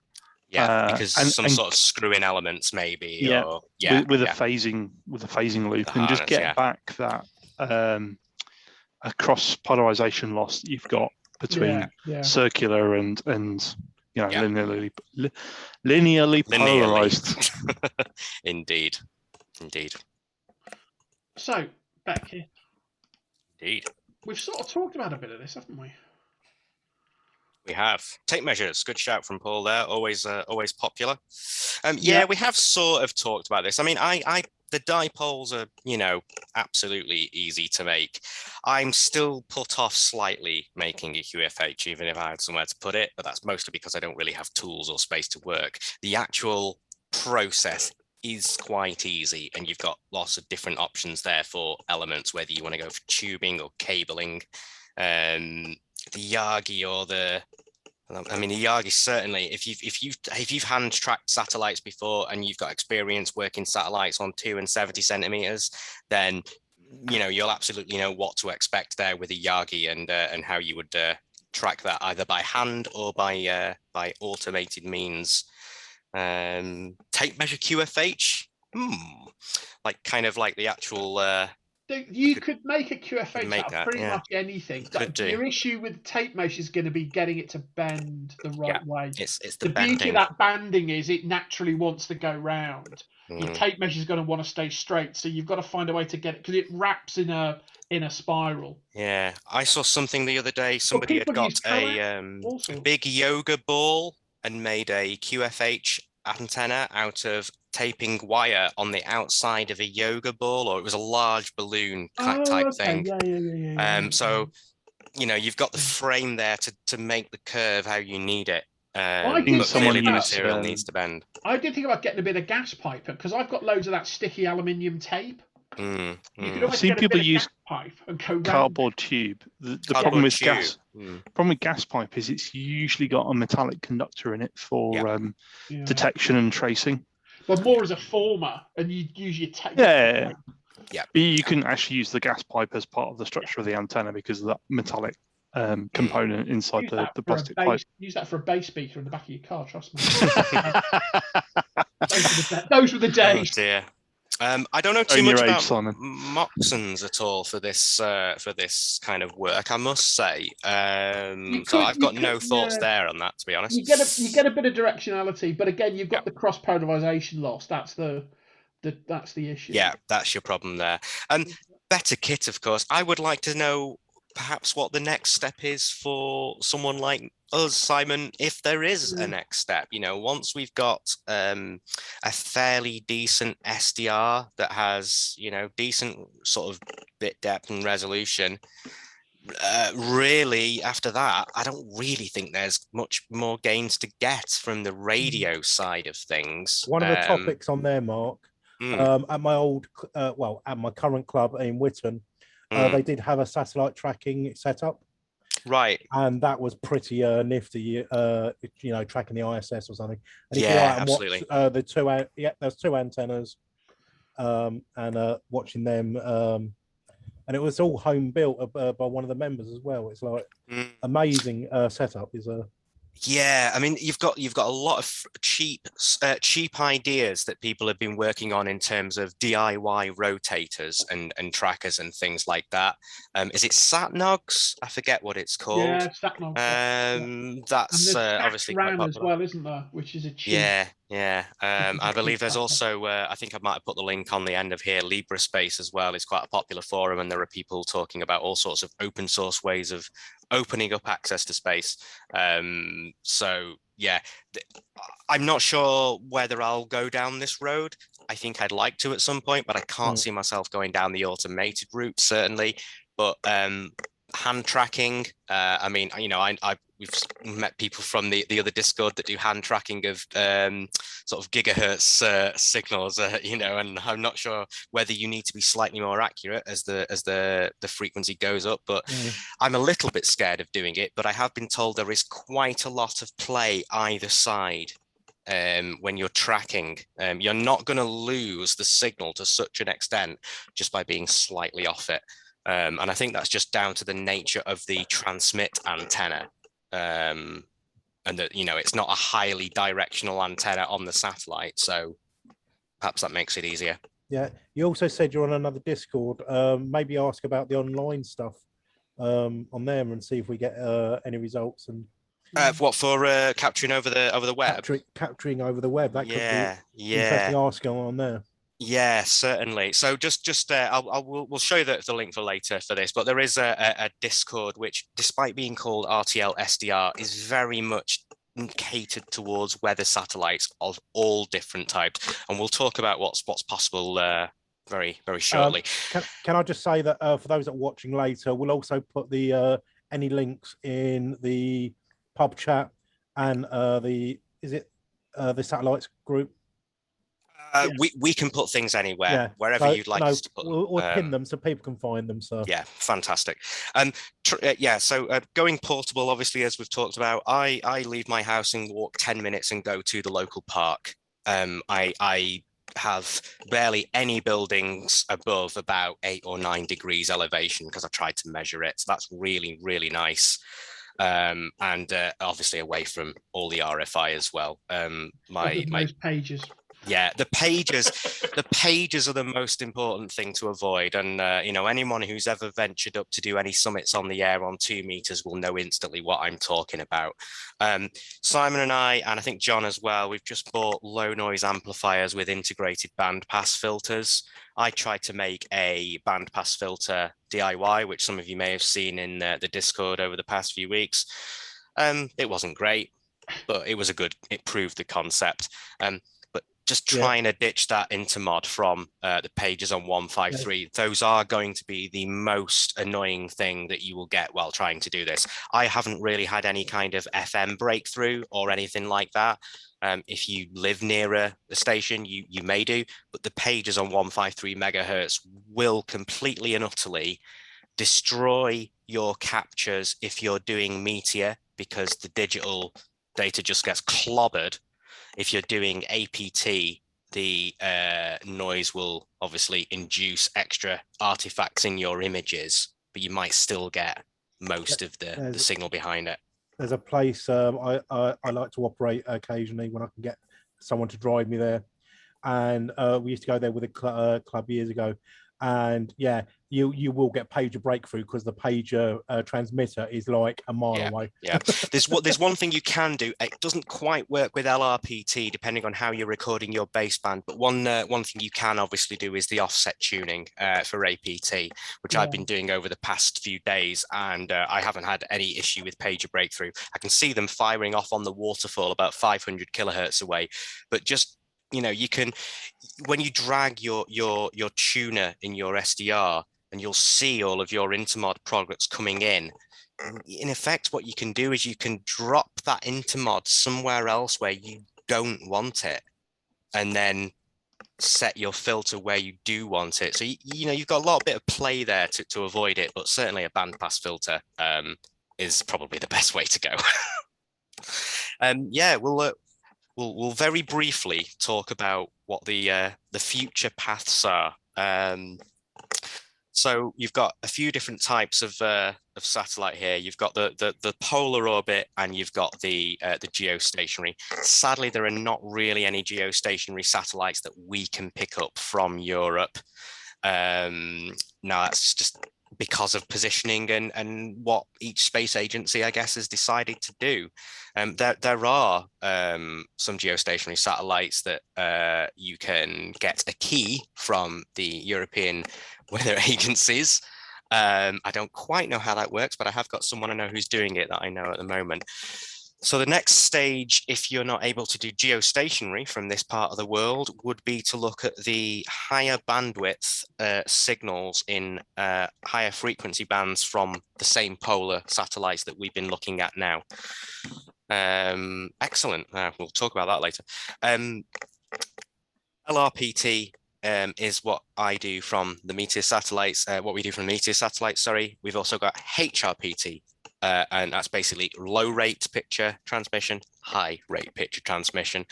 Yeah, because some sort of screw-in elements maybe. Yeah, or, with a phasing loop, and just get back that a cross polarization loss that you've got between circular and linearly polarized. Indeed. So back here. Indeed. We've sort of talked about a bit of this, haven't we? We have. Tape measures. Good shout from Paul there. Always popular. We have sort of talked about this. I mean, the dipoles are, absolutely easy to make. I'm still put off slightly making a QFH, even if I had somewhere to put it, but that's mostly because I don't really have tools or space to work. The actual process is quite easy, and you've got lots of different options there for elements, whether you want to go for tubing or cabling. The Yagi or the Yagi, certainly, if you've hand tracked satellites before and you've got experience working satellites on 2 and 70 centimeters, then you'll absolutely know what to expect there with a Yagi and how you would track that either by hand or by automated means. Tape measure QFH, like the actual. You could make a QFH out of pretty much anything. Your issue with tape measure is going to be getting it to bend the right way. It's the beauty of that banding is it naturally wants to go round. Your tape measure is going to want to stay straight, so you've got to find a way to get it because it wraps in a spiral. Yeah, I saw something the other day. Somebody had got a big yoga ball and made a QFH antenna out of taping wire on the outside of a yoga ball, or it was a large balloon type thing. So, you know, you've got the frame there to make the curve how you need it. But clearly the material needs to bend. I did think about getting a bit of gas pipe, because I've got loads of that sticky aluminium tape. You could almost get a bit of gas pipe and go cardboard tube. The problem with gas pipe is it's usually got a metallic conductor in it for detection and tracing. But more as a former, and you use your tape. Yeah. But you can actually use the gas pipe as part of the structure of the antenna because of that metallic component inside the plastic pipe. Use that for a bass speaker in the back of your car, trust me. Those were the days. Oh dear. I don't know too much about Moxons at all for this kind of work, I must say. So I've got no thoughts there on that, to be honest. You get a bit of directionality, but again, you've got the cross polarization loss. That's the issue. Yeah, that's your problem there. Better kit, of course. I would like to know perhaps what the next step is for someone like us, Simon, if there is a next step. You know, once we've got a fairly decent SDR that has, you know, decent sort of bit depth and resolution, really after that, I don't really think there's much more gains to get from the radio side of things. One of the topics on there, Mark, at my at my current club in Witton, they did have a satellite tracking setup. Right. And that was pretty nifty, you know, tracking the ISS or something. And absolutely. Watch, there's two antennas and watching them. And it was all home built by one of the members as well. It's like amazing setup. Yeah, I mean, you've got a lot of cheap ideas that people have been working on in terms of DIY rotators and trackers and things like that. Is it Satnogs? I forget what it's called. Yeah, Satnogs. That's obviously quite popular as well, isn't there? Which is a cheap. Yeah. I believe there's also, I think I might have put the link on the end of here, LibraSpace as well is quite a popular forum, and there are people talking about all sorts of open source ways of opening up access to space. So yeah, I'm not sure whether I'll go down this road. I think I'd like to at some point, but I can't see myself going down the automated route, certainly. But hand tracking, I mean, you know, we've met people from the other Discord that do hand tracking of sort of gigahertz signals, you know, and I'm not sure whether you need to be slightly more accurate as the frequency goes up, but I'm a little bit scared of doing it. But I have been told there is quite a lot of play either side. When you're tracking, you're not going to lose the signal to such an extent just by being slightly off it. And I think that's just down to the nature of the transmit antenna. And that, you know, it's not a highly directional antenna on the satellite, so perhaps that makes it easier. Yeah, you also said you're on another Discord. Maybe ask about the online stuff on them and see if we get any results. And what for capturing over the web? Capturing over the web. That could be interesting asking on there. Yeah, certainly. So we'll show you the link for later for this, but there is a Discord which, despite being called RTL SDR, is very much catered towards weather satellites of all different types, and we'll talk about what's possible very, very shortly. Can I just say that for those that are watching later, we'll also put the any links in the pub chat and the satellites group. We can put things anywhere, wherever you'd like us to put them. We'll pin them so people can find them. So yeah, fantastic. So going portable, obviously, as we've talked about, I leave my house and walk 10 minutes and go to the local park. I have barely any buildings above about 8 or 9 degrees elevation because I tried to measure it. So that's really, really nice. And obviously away from all the RFI as well. Those pages. Yeah, the pages are the most important thing to avoid. And, you know, anyone who's ever ventured up to do any summits on the air on 2 meters will know instantly what I'm talking about. Simon and I think John as well, we've just bought low noise amplifiers with integrated bandpass filters. I tried to make a bandpass filter DIY, which some of you may have seen in the Discord over the past few weeks. It wasn't great. but it proved the concept. But just trying to ditch that intermod from the pages on 153, those are going to be the most annoying thing that you will get while trying to do this. I haven't really had any kind of FM breakthrough or anything like that. If you live near a station, you may do, but the pages on 153 megahertz will completely and utterly destroy your captures if you're doing Meteor, because the digital data just gets clobbered. If you're doing APT, the noise will obviously induce extra artifacts in your images, but you might still get most of the signal behind it. There's a place I like to operate occasionally when I can get someone to drive me there, and we used to go there with a club years ago, and you will get pager breakthrough because the pager transmitter is like a mile away. There's one thing you can do. It doesn't quite work with LRPT depending on how you're recording your baseband, but one thing you can obviously do is the offset tuning for APT, which I've been doing over the past few days, and I haven't had any issue with pager breakthrough. I can see them firing off on the waterfall about 500 kilohertz away, but just you can, when you drag your tuner in your SDR, and you'll see all of your intermod products coming in. In effect, what you can do is you can drop that intermod somewhere else where you don't want it, and then set your filter where you do want it. So you've got a lot bit of play there to avoid it, but certainly a bandpass filter is probably the best way to go. We'll very briefly talk about what the future paths are. So you've got a few different types of satellite here. You've got the polar orbit, and you've got the geostationary. Sadly, there are not really any geostationary satellites that we can pick up from Europe. Now that's just because of positioning and what each space agency, I guess, has decided to do. There are some geostationary satellites that you can get a key from the European weather agencies. I don't quite know how that works, but I have got someone I know who's doing it that I know at the moment. So the next stage, if you're not able to do geostationary from this part of the world, would be to look at the higher bandwidth signals in higher frequency bands from the same polar satellites that we've been looking at now. Excellent. We'll talk about that later. LRPT is what I do from the Meteor satellites, what we do from the Meteor satellites, sorry. We've also got HRPT, and that's basically low rate picture transmission, high rate picture transmission.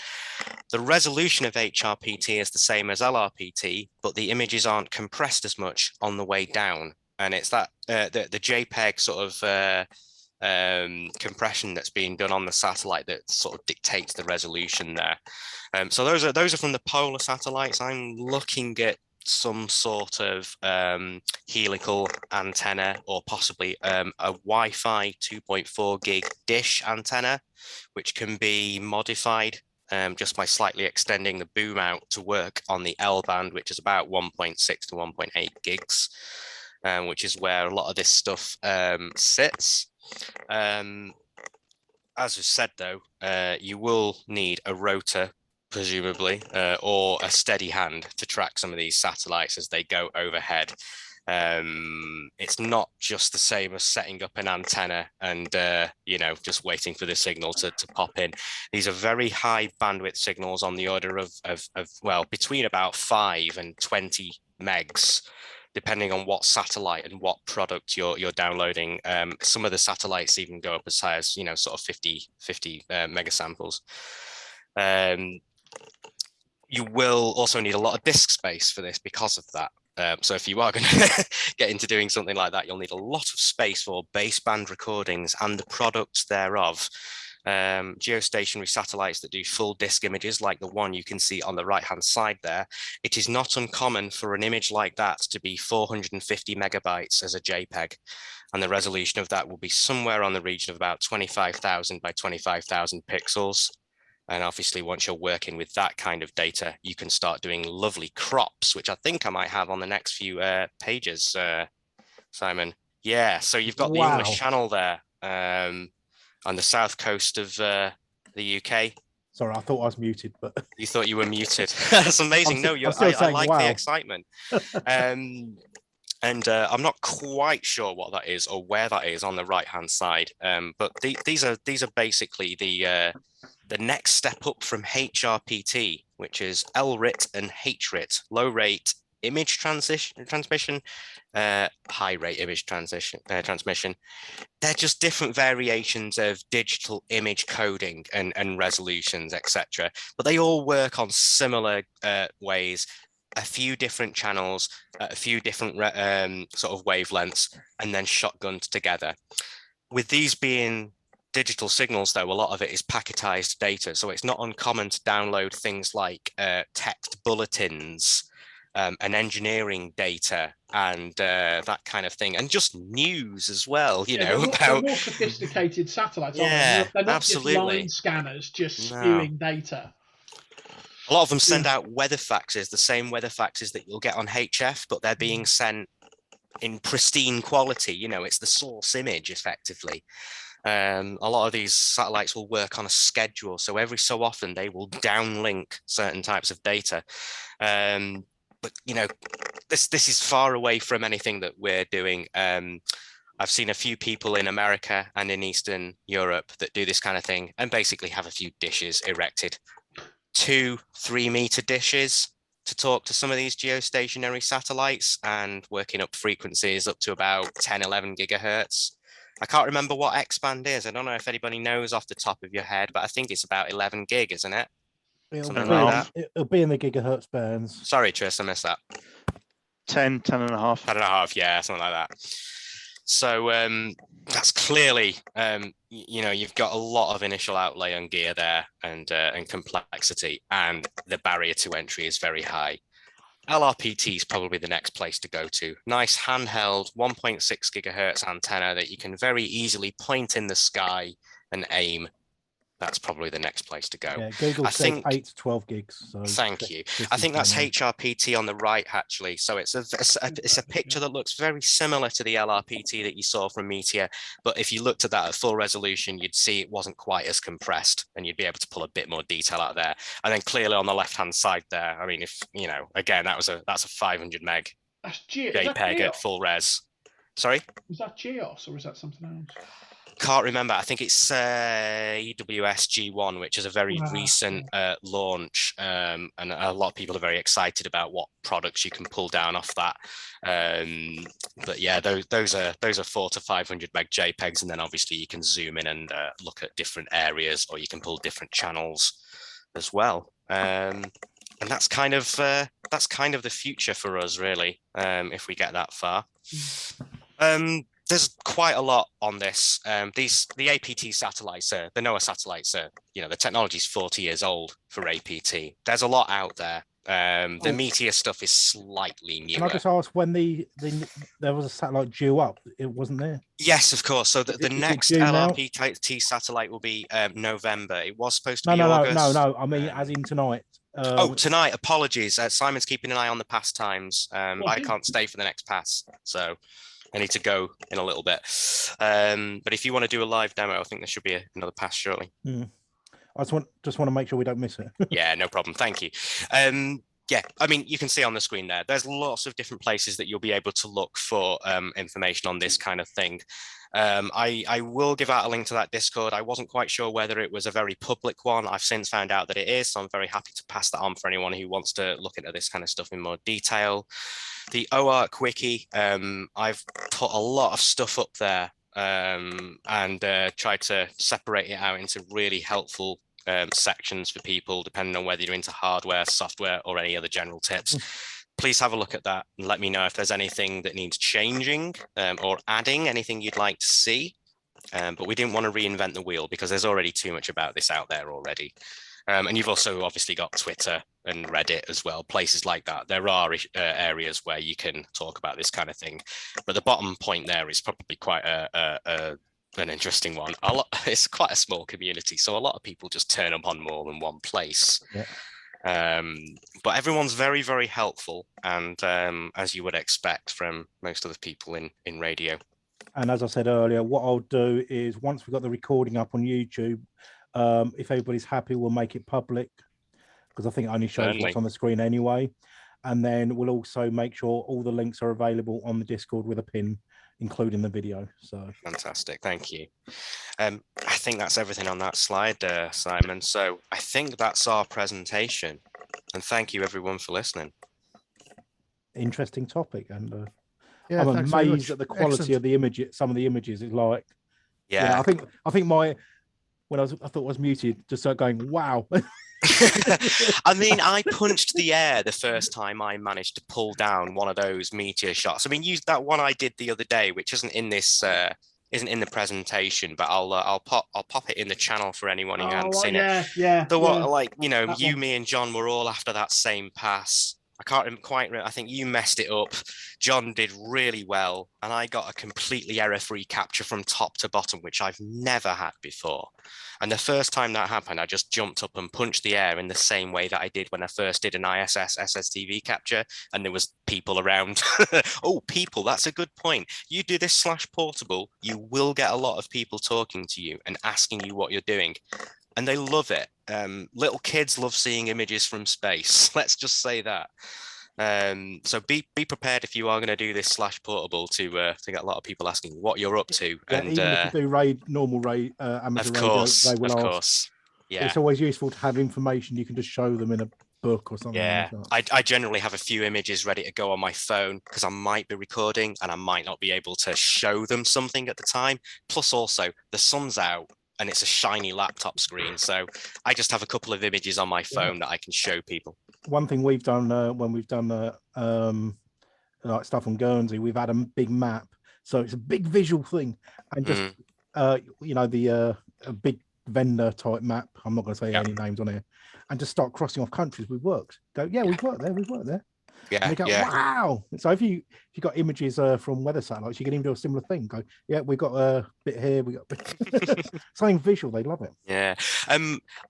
The resolution of HRPT is the same as LRPT, but the images aren't compressed as much on the way down. And it's that the JPEG sort of compression that's being done on the satellite that sort of dictates the resolution there. So those are from the polar satellites. I'm looking at some sort of helical antenna, or possibly a Wi-Fi 2.4 gig dish antenna, which can be modified just by slightly extending the boom out to work on the L band, which is about 1.6 to 1.8 gigs, which is where a lot of this stuff sits. As I said, though, you will need a rotor, presumably, or a steady hand to track some of these satellites as they go overhead. It's not just the same as setting up an antenna and just waiting for the signal to pop in. These are very high bandwidth signals on the order of between about 5 and 20 megs, depending on what satellite and what product you're downloading. Some of the satellites even go up as high as sort of 50 megasamples. You will also need a lot of disk space for this because of that. So if you are going to get into doing something like that, you'll need a lot of space for baseband recordings and the products thereof. Geostationary satellites that do full disk images, like the one you can see on the right-hand side there, it is not uncommon for an image like that to be 450 megabytes as a JPEG. And the resolution of that will be somewhere on the region of about 25,000 by 25,000 pixels. And obviously, once you're working with that kind of data, you can start doing lovely crops, which I think I might have on the next few pages, Simon. Yeah, so you've got the English Channel there on the south coast of the UK. Sorry, I thought I was muted, but you thought you were muted. That's amazing. No, I like the excitement. And I'm not quite sure what that is or where that is on the right-hand side. But these are basically the next step up from HRPT, which is LRIT and HRIT, low rate image transmission, high rate image transmission. They're just different variations of digital image coding and resolutions, etc. But they all work on similar ways, a few different channels, a few different sort of wavelengths, and then shotgunned together. With these being digital signals, though, a lot of it is packetized data. So it's not uncommon to download things like text bulletins, and engineering data, and that kind of thing, and just news as well. They're more sophisticated satellites. Yeah, they're not absolutely. Just line scanners just spewing data. A lot of them send out weather faxes, the same weather faxes that you'll get on HF, but they're being sent in pristine quality. It's the source image effectively. A lot of these satellites will work on a schedule, so every so often they will downlink certain types of data. But this is far away from anything that we're doing. I've seen a few people in America and in Eastern Europe that do this kind of thing and basically have a few dishes erected, 2-3 meter dishes, to talk to some of these geostationary satellites and working up frequencies up to about 10-11 gigahertz. I can't remember what X-band is. I don't know if anybody knows off the top of your head, but I think it's about 11 gig, isn't it? It'll be in the gigahertz bands. Sorry, Tris, I missed that. 10 and a half. 10 and a half, yeah, something like that. So that's clearly, you've got a lot of initial outlay on gear there and complexity, and the barrier to entry is very high. LRPT is probably the next place to go to. Nice handheld 1.6 gigahertz antenna that you can very easily point in the sky and aim. That's probably the next place to go. Yeah, Google says 8 to 12 gigs. So thank you. I think that's HRPT on the right, actually. So it's a picture that looks very similar to the LRPT that you saw from Meteor. But if you looked at that at full resolution, you'd see it wasn't quite as compressed, and you'd be able to pull a bit more detail out there. And then clearly on the left-hand side there, I mean, if again, that's a 500 meg JPEG at full res. Sorry? Was that GEOS or is that something else? Can't remember. I think it's EWS G1, which is a very recent launch, and a lot of people are very excited about what products you can pull down off that. But yeah, those are 400 to 500 meg JPEGs, and then obviously you can zoom in and look at different areas, or you can pull different channels as well. And that's kind of the future for us, really, if we get that far. There's quite a lot on this. The APT satellites, the NOAA satellites, the technology's 40 years old for APT. There's a lot out there. The Meteor stuff is slightly newer. Can I just ask when there was a satellite due up? It wasn't there. Yes, of course. So the next LRPT satellite will be November. It was supposed to be August. No. I mean, as in tonight. Tonight. Apologies. Simon's keeping an eye on the pass times. I can't stay for the next pass, so I need to go in a little bit. But if you want to do a live demo, I think there should be another pass shortly. I just want to make sure we don't miss it. Yeah, no problem. Thank you. Yeah, I mean, you can see on the screen there, there's lots of different places that you'll be able to look for information on this kind of thing. I will give out a link to that Discord. I wasn't quite sure whether it was a very public one. I've since found out that it is, so I'm very happy to pass that on for anyone who wants to look into this kind of stuff in more detail. The OARC wiki, I've put a lot of stuff up there and tried to separate it out into really helpful sections for people, depending on whether you're into hardware, software, or any other general tips. Please have a look at that and let me know if there's anything that needs changing or adding, anything you'd like to see. But we didn't want to reinvent the wheel because there's already too much about this out there already. And you've also obviously got Twitter and Reddit as well, places like that. There are areas where you can talk about this kind of thing. But the bottom point there is probably quite an interesting one. It's quite a small community, so a lot of people just turn up on more than one place. Yeah. But everyone's very, very helpful, and as you would expect from most of the people in radio. And as I said earlier, what I'll do is once we've got the recording up on YouTube, If everybody's happy, we'll make it public, because I think it only shows what's on the screen anyway. And then we'll also make sure all the links are available on the Discord with a pin, including the video. So fantastic, thank you. I think that's everything on that slide, Simon. So I think that's our presentation, and thank you everyone for listening. Interesting topic, and yeah, I'm amazed at the quality of the image. Some of the images is like, I think I thought I was muted, just start going, wow. I mean, I punched the air the first time I managed to pull down one of those meteor shots. I mean, use that one I did the other day, which isn't in this, isn't in the presentation, but I'll pop it in the channel for anyone who hadn't seen it. Like, you know, that me and John were all after that same pass. I can't quite remember. I think you messed it up. John did really well, and I got a completely error-free capture from top to bottom, which I've never had before. And the first time that happened, I just jumped up and punched the air in the same way that I did when I first did an ISS SSTV capture, and there was people around. Oh, people, that's a good point. You do this /portable, you will get a lot of people talking to you and asking you what you're doing. And they love it. Little kids love seeing images from space. Let's just say that. So be prepared if you are going to do this /portable to get a lot of people asking what you're up to. Yeah, and even if you do normal amateur radio, they will ask. Course. Yeah. It's always useful to have information you can just show them in a book or something. Yeah, like I generally have a few images ready to go on my phone because I might be recording and I might not be able to show them something at the time. Plus also the sun's out and it's a shiny laptop screen. So I just have a couple of images on my phone that I can show people. One thing we've done when we've done like stuff on Guernsey, we've had a big map. So it's a big visual thing. And just, you know, a big vendor type map. I'm not going to say any names on here. And just start crossing off countries. We've worked. We've worked there. Yeah, and they go, wow. So if you got images from weather satellites, you can even do a similar thing. Go, we got a bit here, we got something visual. They love it. Yeah.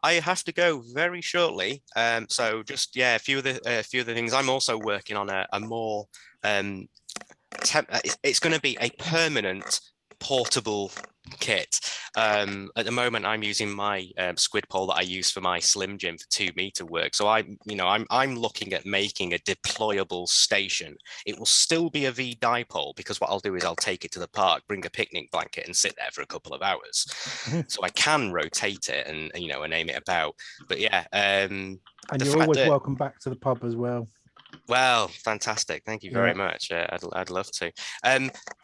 I have to go very shortly. So just a few of the things. I'm also working on a more it's going to be a permanent portable kit. At the moment, I'm using my squid pole that I use for my Slim Jim for 2 meter work. So I'm looking at making a deployable station. It will still be a V dipole because what I'll do is I'll take it to the park, bring a picnic blanket, and sit there for a couple of hours. So I can rotate it and aim it about. But and you're always welcome back to the pub as well. Well, fantastic. Thank you very much. I'd love to.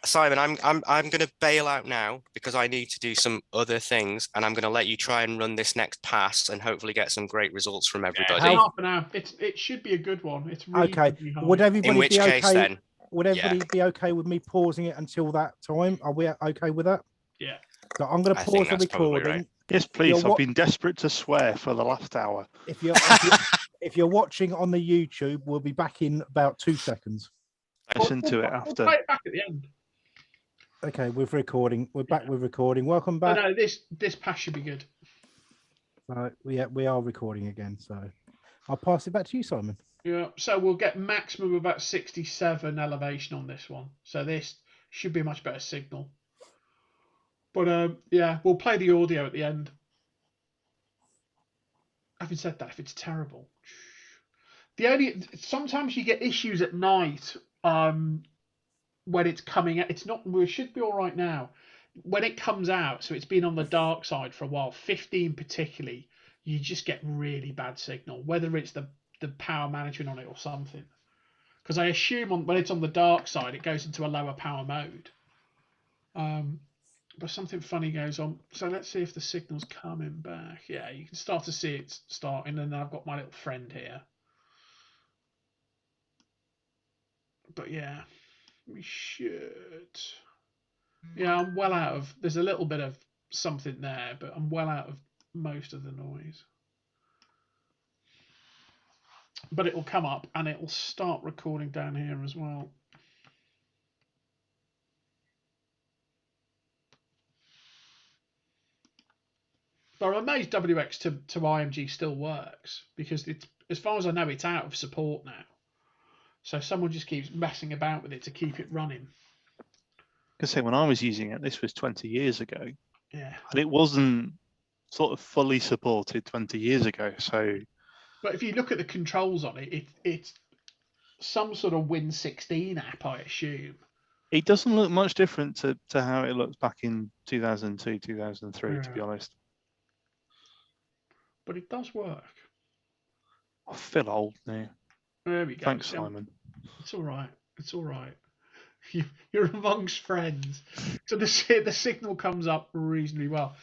Simon, I'm going to bail out now because I need to do some other things, and I'm going to let you try and run this next pass and hopefully get some great results from everybody. Half an hour. It should be a good one. It's really okay. Would everybody be okay? Would everybody be okay with me pausing it until that time? Are we okay with that? Yeah. So I'm going to pause the recording. Right. Yes, please. I've been desperate to swear for the last hour. If you're watching on the YouTube, we'll be back in about 2 seconds. Listen to it after. We'll play it back at the end. Okay, we're recording. We're back with recording. Welcome back. No, this pass should be good. We are recording again, so I'll pass it back to you, Simon. Yeah, so we'll get maximum about 67 elevation on this one. So this should be a much better signal. But we'll play the audio at the end. Having said that, if it's terrible, sometimes you get issues at night when it's coming out. It's not. We should be all right now. When it comes out, so it's been on the dark side for a while. 15 particularly, you just get really bad signal. Whether it's the power management on it or something, because I assume when it's on the dark side, it goes into a lower power mode. But something funny goes on. So let's see if the signal's coming back. Yeah, you can start to see it starting, and then I've got my little friend here. But yeah, we should. Yeah, I'm well out of. There's a little bit of something there, but I'm well out of most of the noise. But it will come up, and it will start recording down here as well. But I'm amazed WX to IMG still works, because it's, as far as I know, it's out of support now. So someone just keeps messing about with it to keep it running. I can say when I was using it, this was 20 years ago. Yeah. And it wasn't sort of fully supported 20 years ago. So, but if you look at the controls on it, it's some sort of Win 16 app, I assume. It doesn't look much different to how it looked back in 2002, 2003, to be honest. But it does work. I feel old now. There we go. Thanks, Simon. It's all right. It's all right. You're amongst friends. So the signal comes up reasonably well.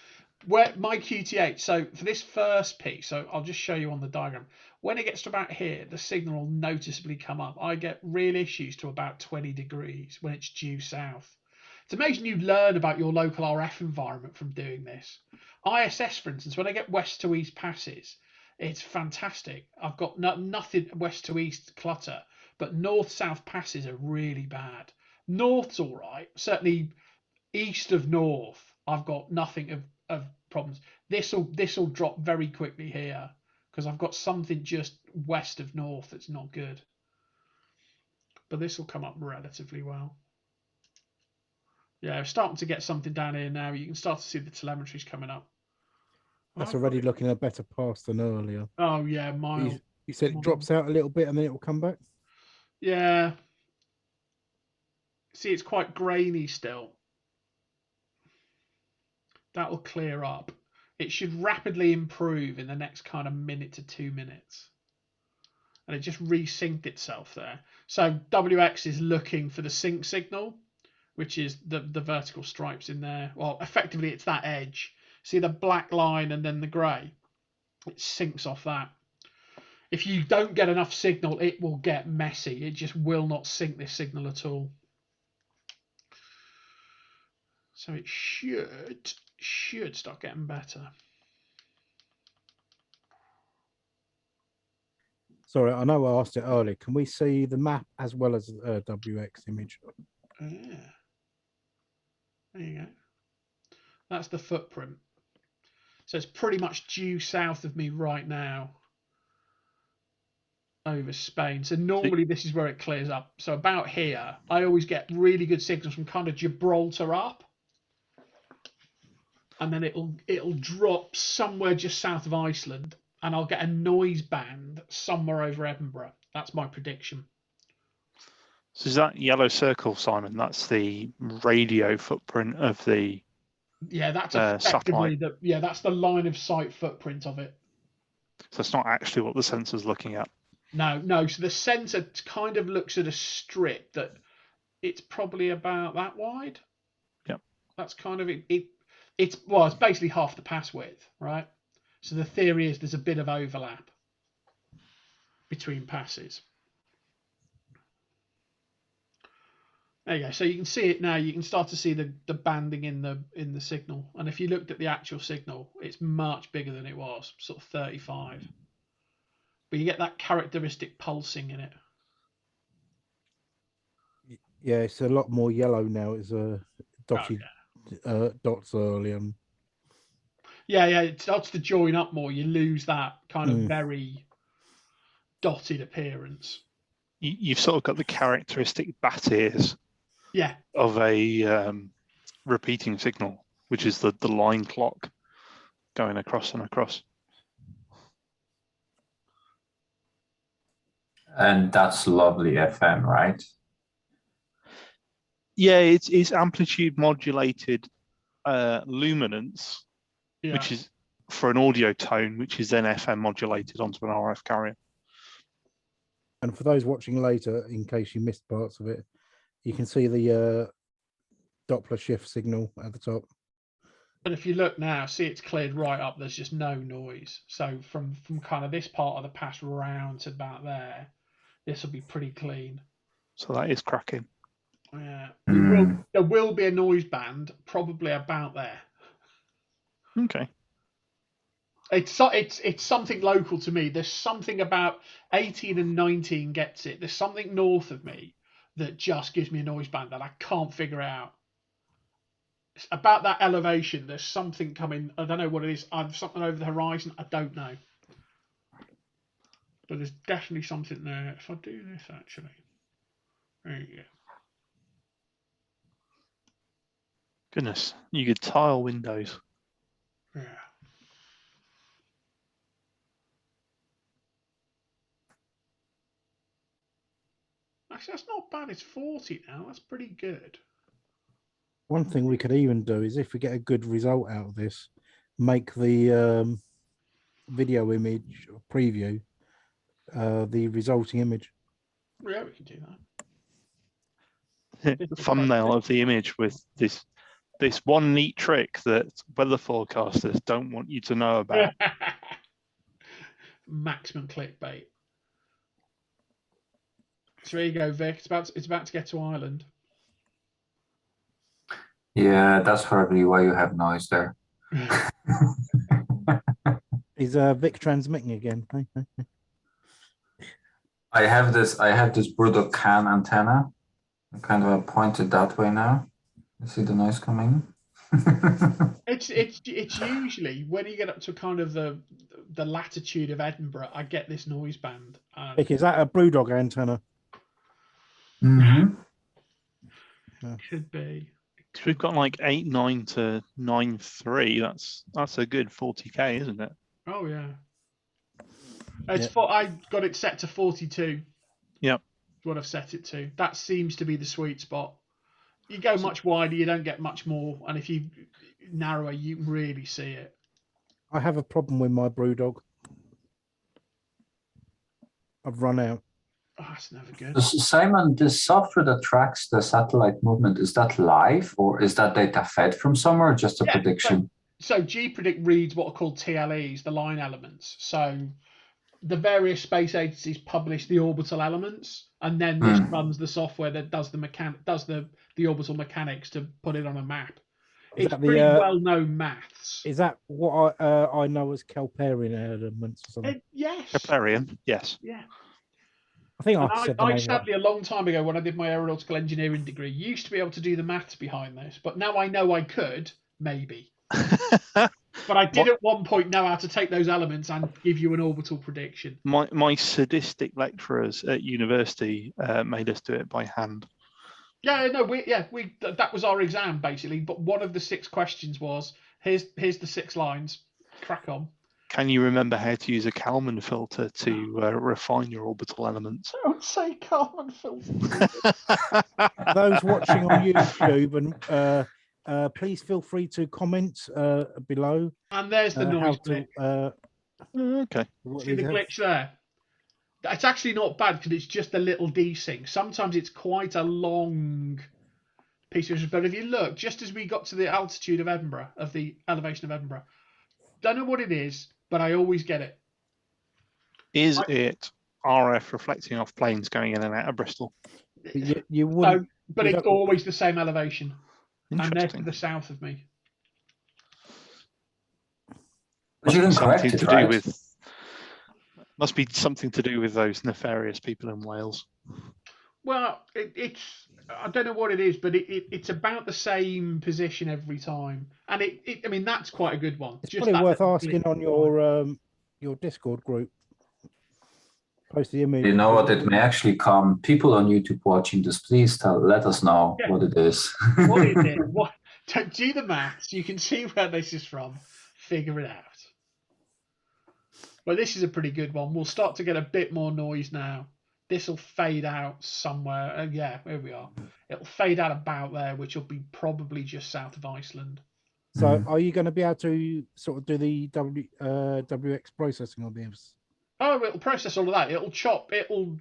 Where my QTH, so for this first piece, so I'll just show you on the diagram. When it gets to about here, the signal will noticeably come up. I get real issues to about 20 degrees when it's due south. It's amazing you learn about your local RF environment from doing this. ISS, for instance, when I get west to east passes, it's fantastic. I've got nothing west to east clutter, but north-south passes are really bad. North's all right. Certainly east of north, I've got nothing of problems. This'll drop very quickly here because I've got something just west of north that's not good. But this will come up relatively well. Yeah, I'm starting to get something down here now. You can start to see the telemetry's coming up. That's already looking a better pass than earlier. Oh yeah, miles. You said it drops out a little bit and then it will come back? Yeah. See, it's quite grainy still. That'll clear up. It should rapidly improve in the next kind of minute to 2 minutes. And it just resynced itself there. So WX is looking for the sync signal, which is the vertical stripes in there. Well, effectively, it's that edge. See the black line and then the grey? It syncs off that. If you don't get enough signal, it will get messy. It just will not sync this signal at all. So it should start getting better. Sorry, I know I asked it earlier. Can we see the map as well as WX image? Yeah. There you go. That's the footprint. So it's pretty much due south of me right now over Spain. So normally this is where it clears up. So about here, I always get really good signals from kind of Gibraltar up. And then it'll drop somewhere just south of Iceland, and I'll get a noise band somewhere over Edinburgh. That's my prediction. So is that yellow circle, Simon? That's the radio footprint of the that's effectively satellite. That's the line of sight footprint of it. So it's not actually what the sensor's looking at. No. So the sensor kind of looks at a strip that it's probably about that wide. Yep. That's kind of it. It's basically half the pass width, right? So the theory is there's a bit of overlap between passes. There you go. So you can see it now. You can start to see the banding in the signal. And if you looked at the actual signal, it's much bigger than it was, sort of 35. But you get that characteristic pulsing in it. Yeah, it's a lot more yellow now. It's a dotty. Dots earlier. Yeah, it starts to join up more. You lose that kind of very dotted appearance. You've sort of got the characteristic bat ears. Yeah. Of a repeating signal, which is the line clock going across and across. And that's lovely FM, right? Yeah, it's amplitude modulated luminance, which is for an audio tone, which is then FM modulated onto an RF carrier. And for those watching later, in case you missed parts of it, you can see the Doppler shift signal at the top. But if you look now, see it's cleared right up. There's just no noise. So from kind of this part of the pass round to about there, this will be pretty clean. So that is cracking. Yeah. There will be a noise band probably about there. Okay. It's something local to me. There's something about 18 and 19 gets it. There's something north of me that just gives me a noise band that I can't figure out. It's about that elevation. There's something coming. I don't know what it is. I've something over the horizon. I don't know. But there's definitely something there. If I do this, actually. There you go. Goodness, you could tile windows. Yeah. Actually, that's not bad. It's 40 now. That's pretty good. One thing we could even do is, if we get a good result out of this, make the video image preview the resulting image. Yeah, we can do that. The thumbnail of the image with this one neat trick that weather forecasters don't want you to know about. Maximum clickbait. So there you go, Vic. It's about to get to Ireland. Yeah, that's probably why you have noise there. Is Vic transmitting again? I have this Brewdog can antenna. I'm kind of pointed that way now. You see the noise coming? It's usually when you get up to kind of the latitude of Edinburgh, I get this noise band. Vic, is that a Brewdog antenna? Mm-hmm. Could be. So we've got like 8.9 to 9.3. That's a good 40k, isn't it? Oh yeah. I got it set to 42. Yep. What I've set it to. That seems to be the sweet spot. You go much wider, you don't get much more, and if you narrower, you can really see it. I have a problem with my Brewdog. I've run out. Oh, that's never good. Simon, this software that tracks the satellite movement, is that live or is that data fed from somewhere or just a prediction? So GPredict reads what are called TLEs, the line elements. So the various space agencies publish the orbital elements, and then this runs the software that does the orbital mechanics to put it on a map. It's pretty well-known maths. Is that what I know as Kelperian elements or something? Yes. Kelperian, yes. Yeah. I think I sadly, a long time ago, when I did my aeronautical engineering degree, used to be able to do the maths behind this, but now I know I could, maybe. But I did at one point know how to take those elements and give you an orbital prediction. My sadistic lecturers at university made us do it by hand. Yeah, no, that was our exam basically. But one of the 6 questions was, here's the 6 lines, crack on. Can you remember how to use a Kalman filter to refine your orbital elements? Don't say Kalman filter. Those watching on YouTube, and please feel free to comment below. And there's the noise. Okay. See the glitch there? It's actually not bad because it's just a little desync. Sometimes it's quite a long piece of, but if you look, just as we got to the altitude of Edinburgh, of the elevation of Edinburgh, don't know what it is, but I always get it. Is it RF reflecting off planes going in and out of Bristol? You wouldn't. But it's always the same elevation. And they're to the south of me. But you can correct it, right? Must be something to do with those nefarious people in Wales. Well, it's I don't know what it is, but it's about the same position every time, and I mean that's quite a good one. It's probably worth asking on your Discord group. Post the image. You know what? It may actually come. People on YouTube watching this, please let us know what it is. What is it? What? Do the maths. You can see where this is from. Figure it out. Well, this is a pretty good one. We'll start to get a bit more noise now. This will fade out somewhere. Yeah, here we are. It'll fade out about there, which will be probably just south of Iceland. So, are you going to be able to sort of do the WX processing on this? Oh, it'll process all of that. It'll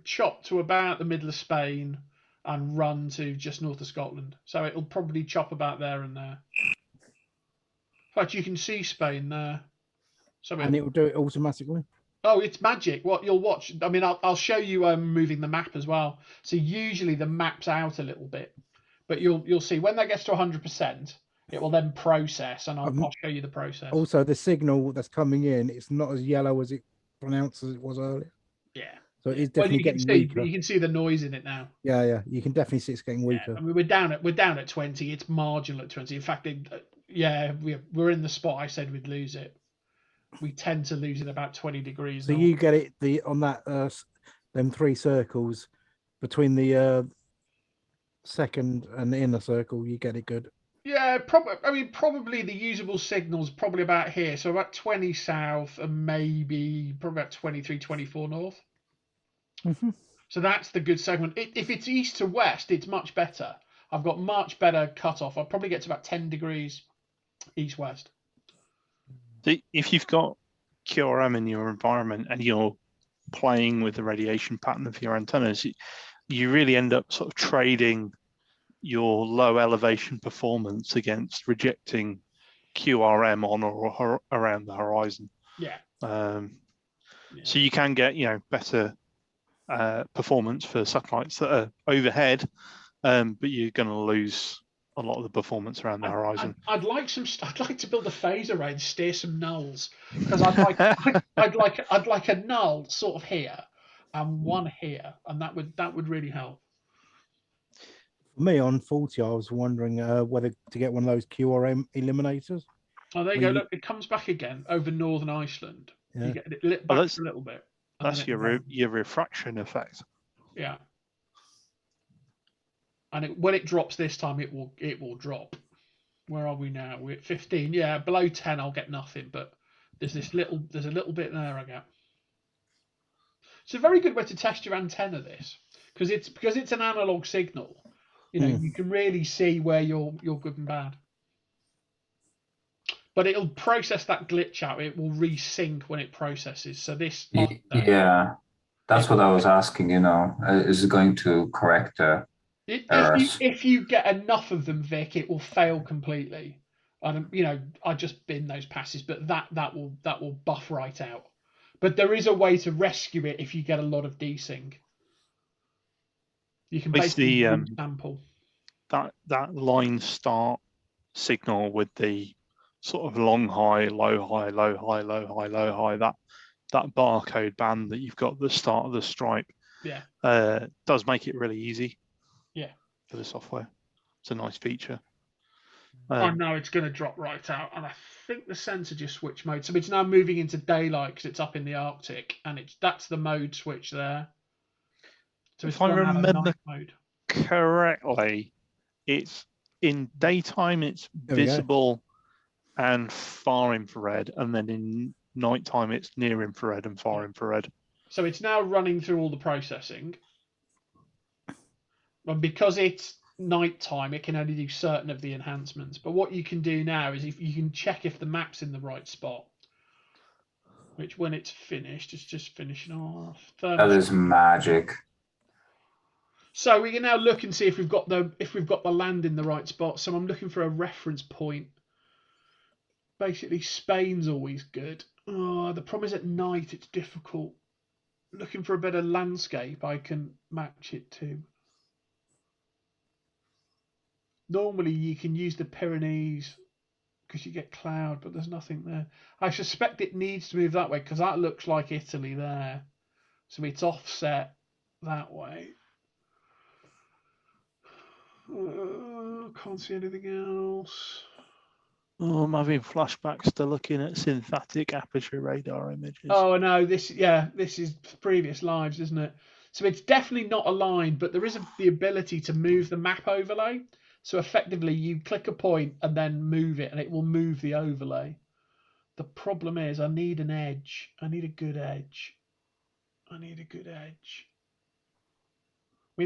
chop to about the middle of Spain and run to just north of Scotland. So it'll probably chop about there and there. In fact, you can see Spain there. And it will do it automatically? Oh, it's magic. What you'll watch. I mean, I'll show you moving the map as well. So usually the map's out a little bit, but you'll see when that gets to 100%, it will then process, and I'll show you the process. Also, the signal that's coming in, it's not as yellow as it pronounced as it was earlier. Yeah. So it is definitely getting weaker. You can see the noise in it now. Yeah. You can definitely see it's getting weaker. Yeah, I mean, we're down at 20. It's marginal at 20. In fact, we're in the spot I said we'd lose it. We tend to lose it about 20 degrees. So you get it on that them 3 circles between the second and the inner circle. You get it good. Yeah, probably the usable signal's probably about here. So about 20 south and maybe probably about 23, 24 north. Mm-hmm. So that's the good segment. If it's east to west, it's much better. I've got much better cutoff. I'll probably get to about 10 degrees east-west. If you've got QRM in your environment and you're playing with the radiation pattern of your antennas, you really end up sort of trading your low elevation performance against rejecting QRM on or around the horizon. Yeah. So you can get, better performance for satellites that are overhead, but you're going to lose a lot of the performance around the horizon. I'd like to build a phase array and steer some nulls, because I'd like a null sort of here and one here, and that would really help. For me on 40, I was wondering whether to get one of those QRM eliminators. Oh, there you go. Look, it comes back again over northern Iceland. Yeah. You get it lit back a little bit. That's your refraction effect. Yeah. And when it drops this time, it will drop. Where are we now? We're at 15. Yeah, below 10, I'll get nothing. But there's a little bit there I get. It's a very good way to test your antenna. This because it's an analog signal. You can really see where you're good and bad. But it'll process that glitch out. It will resync when it processes. So this. Yeah, that's what I was asking. Is it going to correct the errors? If you get enough of them, Vic, it will fail completely. And I just bin those passes, but that will buff right out. But there is a way to rescue it if you get a lot of desync. You can basically sample that line start signal with the sort of long high, low high, low high, low high, low high. That barcode band that you've got at the start of the stripe. Yeah. Does make it really easy. Yeah. For the software, it's a nice feature. I know it's going to drop right out, and I think the sensor just switched mode, so it's now moving into daylight because it's up in the Arctic, and that's the mode switch there. So if I remember correctly, it's in daytime it's visible and far infrared, and then in nighttime it's near infrared and far infrared. So it's now running through all the processing, and because it's nighttime, it can only do certain of the enhancements. But what you can do now is if you can check if the map's in the right spot, which when it's finished, it's just finishing off. That is magic. So we can now look and see if we've got the land in the right spot. So I'm looking for a reference point. Basically, Spain's always good. Oh, the problem is at night it's difficult. Looking for a better landscape I can match it to. Normally you can use the Pyrenees because you get cloud, but there's nothing there. I suspect it needs to move that way because that looks like Italy there. So it's offset that way. Can't see anything else. Oh, I'm having flashbacks to looking at synthetic aperture radar images. Oh no, this is previous lives, isn't it? So it's definitely not aligned, but there is the ability to move the map overlay. So effectively, you click a point and then move it, and it will move the overlay. The problem is I need an edge. I need a good edge. I mean,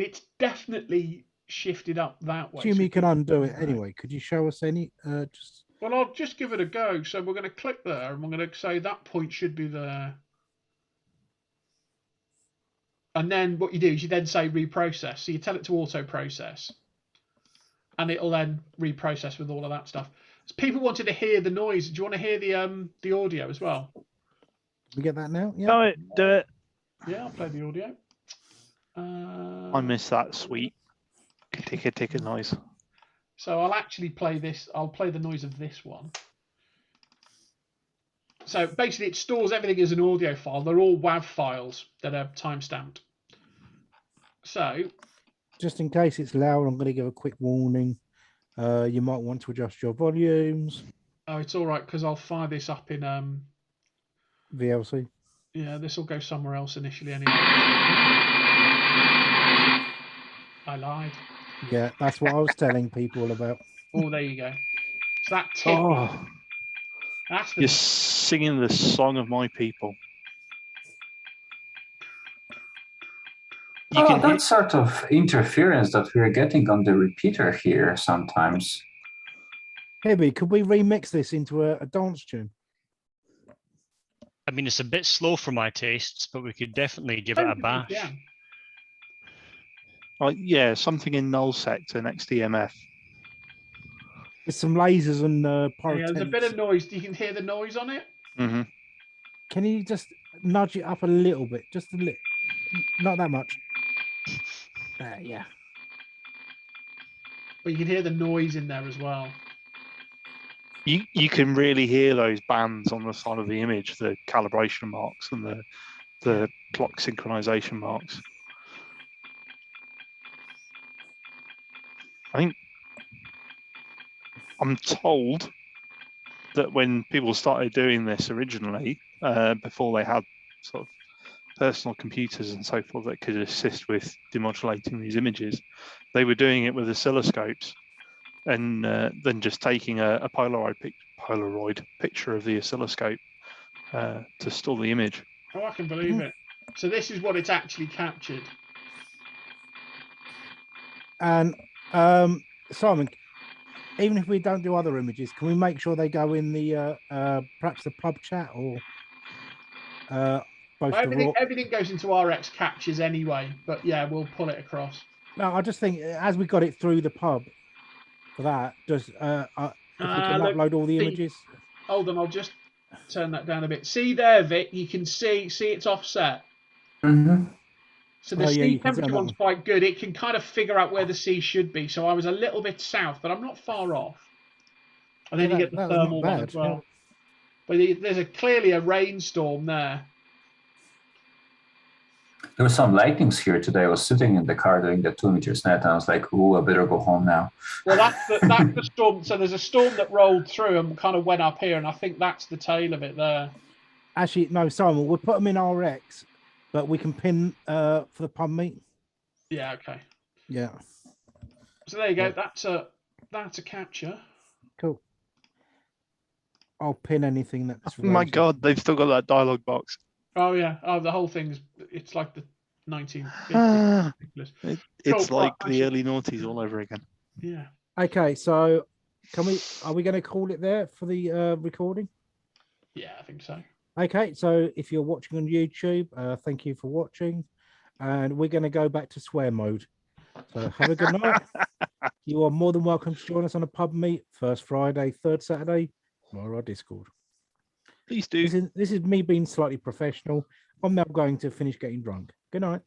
it's definitely shifted up that way. Jimmy can undo it anyway. Could you show us any? Well, I'll just give it a go. So we're going to click there, and we're going to say that point should be there. And then what you do is you then say reprocess. So you tell it to auto process. And it'll then reprocess with all of that stuff. So people wanted to hear the noise. Do you want to hear the audio as well? We get that now? Yeah. Do it. Yeah, I'll play the audio. I miss that sweet ticker noise. So I'll actually play this. I'll play the noise of this one. So basically, it stores everything as an audio file. They're all WAV files that are timestamped. So. Just in case it's loud, I'm going to give a quick warning. You might want to adjust your volumes. Oh, it's all right because I'll fire this up in VLC. Yeah, this will go somewhere else initially anyway. I lied. Yeah, that's what I was telling people about. Oh, there you go. So that tick. Oh, you're singing the song of my people. that sort of interference that we're getting on the repeater here sometimes. Maybe could we remix this into a dance tune? I mean, it's a bit slow for my tastes, but we could definitely give it a bash. Yeah, something in null sector next to EMF. With some lasers and yeah, there's a bit of noise. You can hear the noise on it. Mm-hmm. Can you just nudge it up a little bit? Just a little, not that much. Yeah. But you can hear the noise in there as well. You can really hear those bands on the side of the image, the calibration marks and the clock synchronization marks. I think I'm told that when people started doing this originally, before they had sort of personal computers and so forth that could assist with demodulating these images, they were doing it with oscilloscopes and then just taking a Polaroid picture of the oscilloscope to store the image. Oh, I can believe it. So this is what it's actually captured. And Simon, even if we don't do other images, can we make sure they go in the perhaps the pub chat or both? Everything goes into RX captures anyway, but yeah, we'll pull it across. No, I just think as we got it through the pub for that, just if we can upload all the images. Hold on, I'll just turn that down a bit. See there, Vic, you can see it's offset. Mm-hmm. So the sea temperature one's quite good. It can kind of figure out where the sea should be. So I was a little bit south, but I'm not far off. And then you get the thermal one as well. Yeah. But there's clearly a rainstorm there. There were some lightnings here today. I was sitting in the car doing the 2 meters net, and I was like, "Ooh, I better go home now." Well, that's the storm. So there's a storm that rolled through and kind of went up here, and I think that's the tail of it there. Actually, no, Simon, we'll put them in RX, but we can pin for the pub meet. Yeah. Okay. Yeah. So there you go. Yeah. That's a capture. Cool. I'll pin anything that's. Oh my God, they've still got that dialogue box. Oh yeah. Oh, the whole it's like the 1950s. It's like the early noughties all over again. Yeah. Okay, so are we going to call it there for the recording? Yeah, I think so. Okay, so if you're watching on YouTube, thank you for watching, and we're going to go back to swear mode. So have a good night. You are more than welcome to join us on a pub meet, first Friday, third Saturday, or our Discord. Please do. This is me being slightly professional. I'm now going to finish getting drunk. Good night.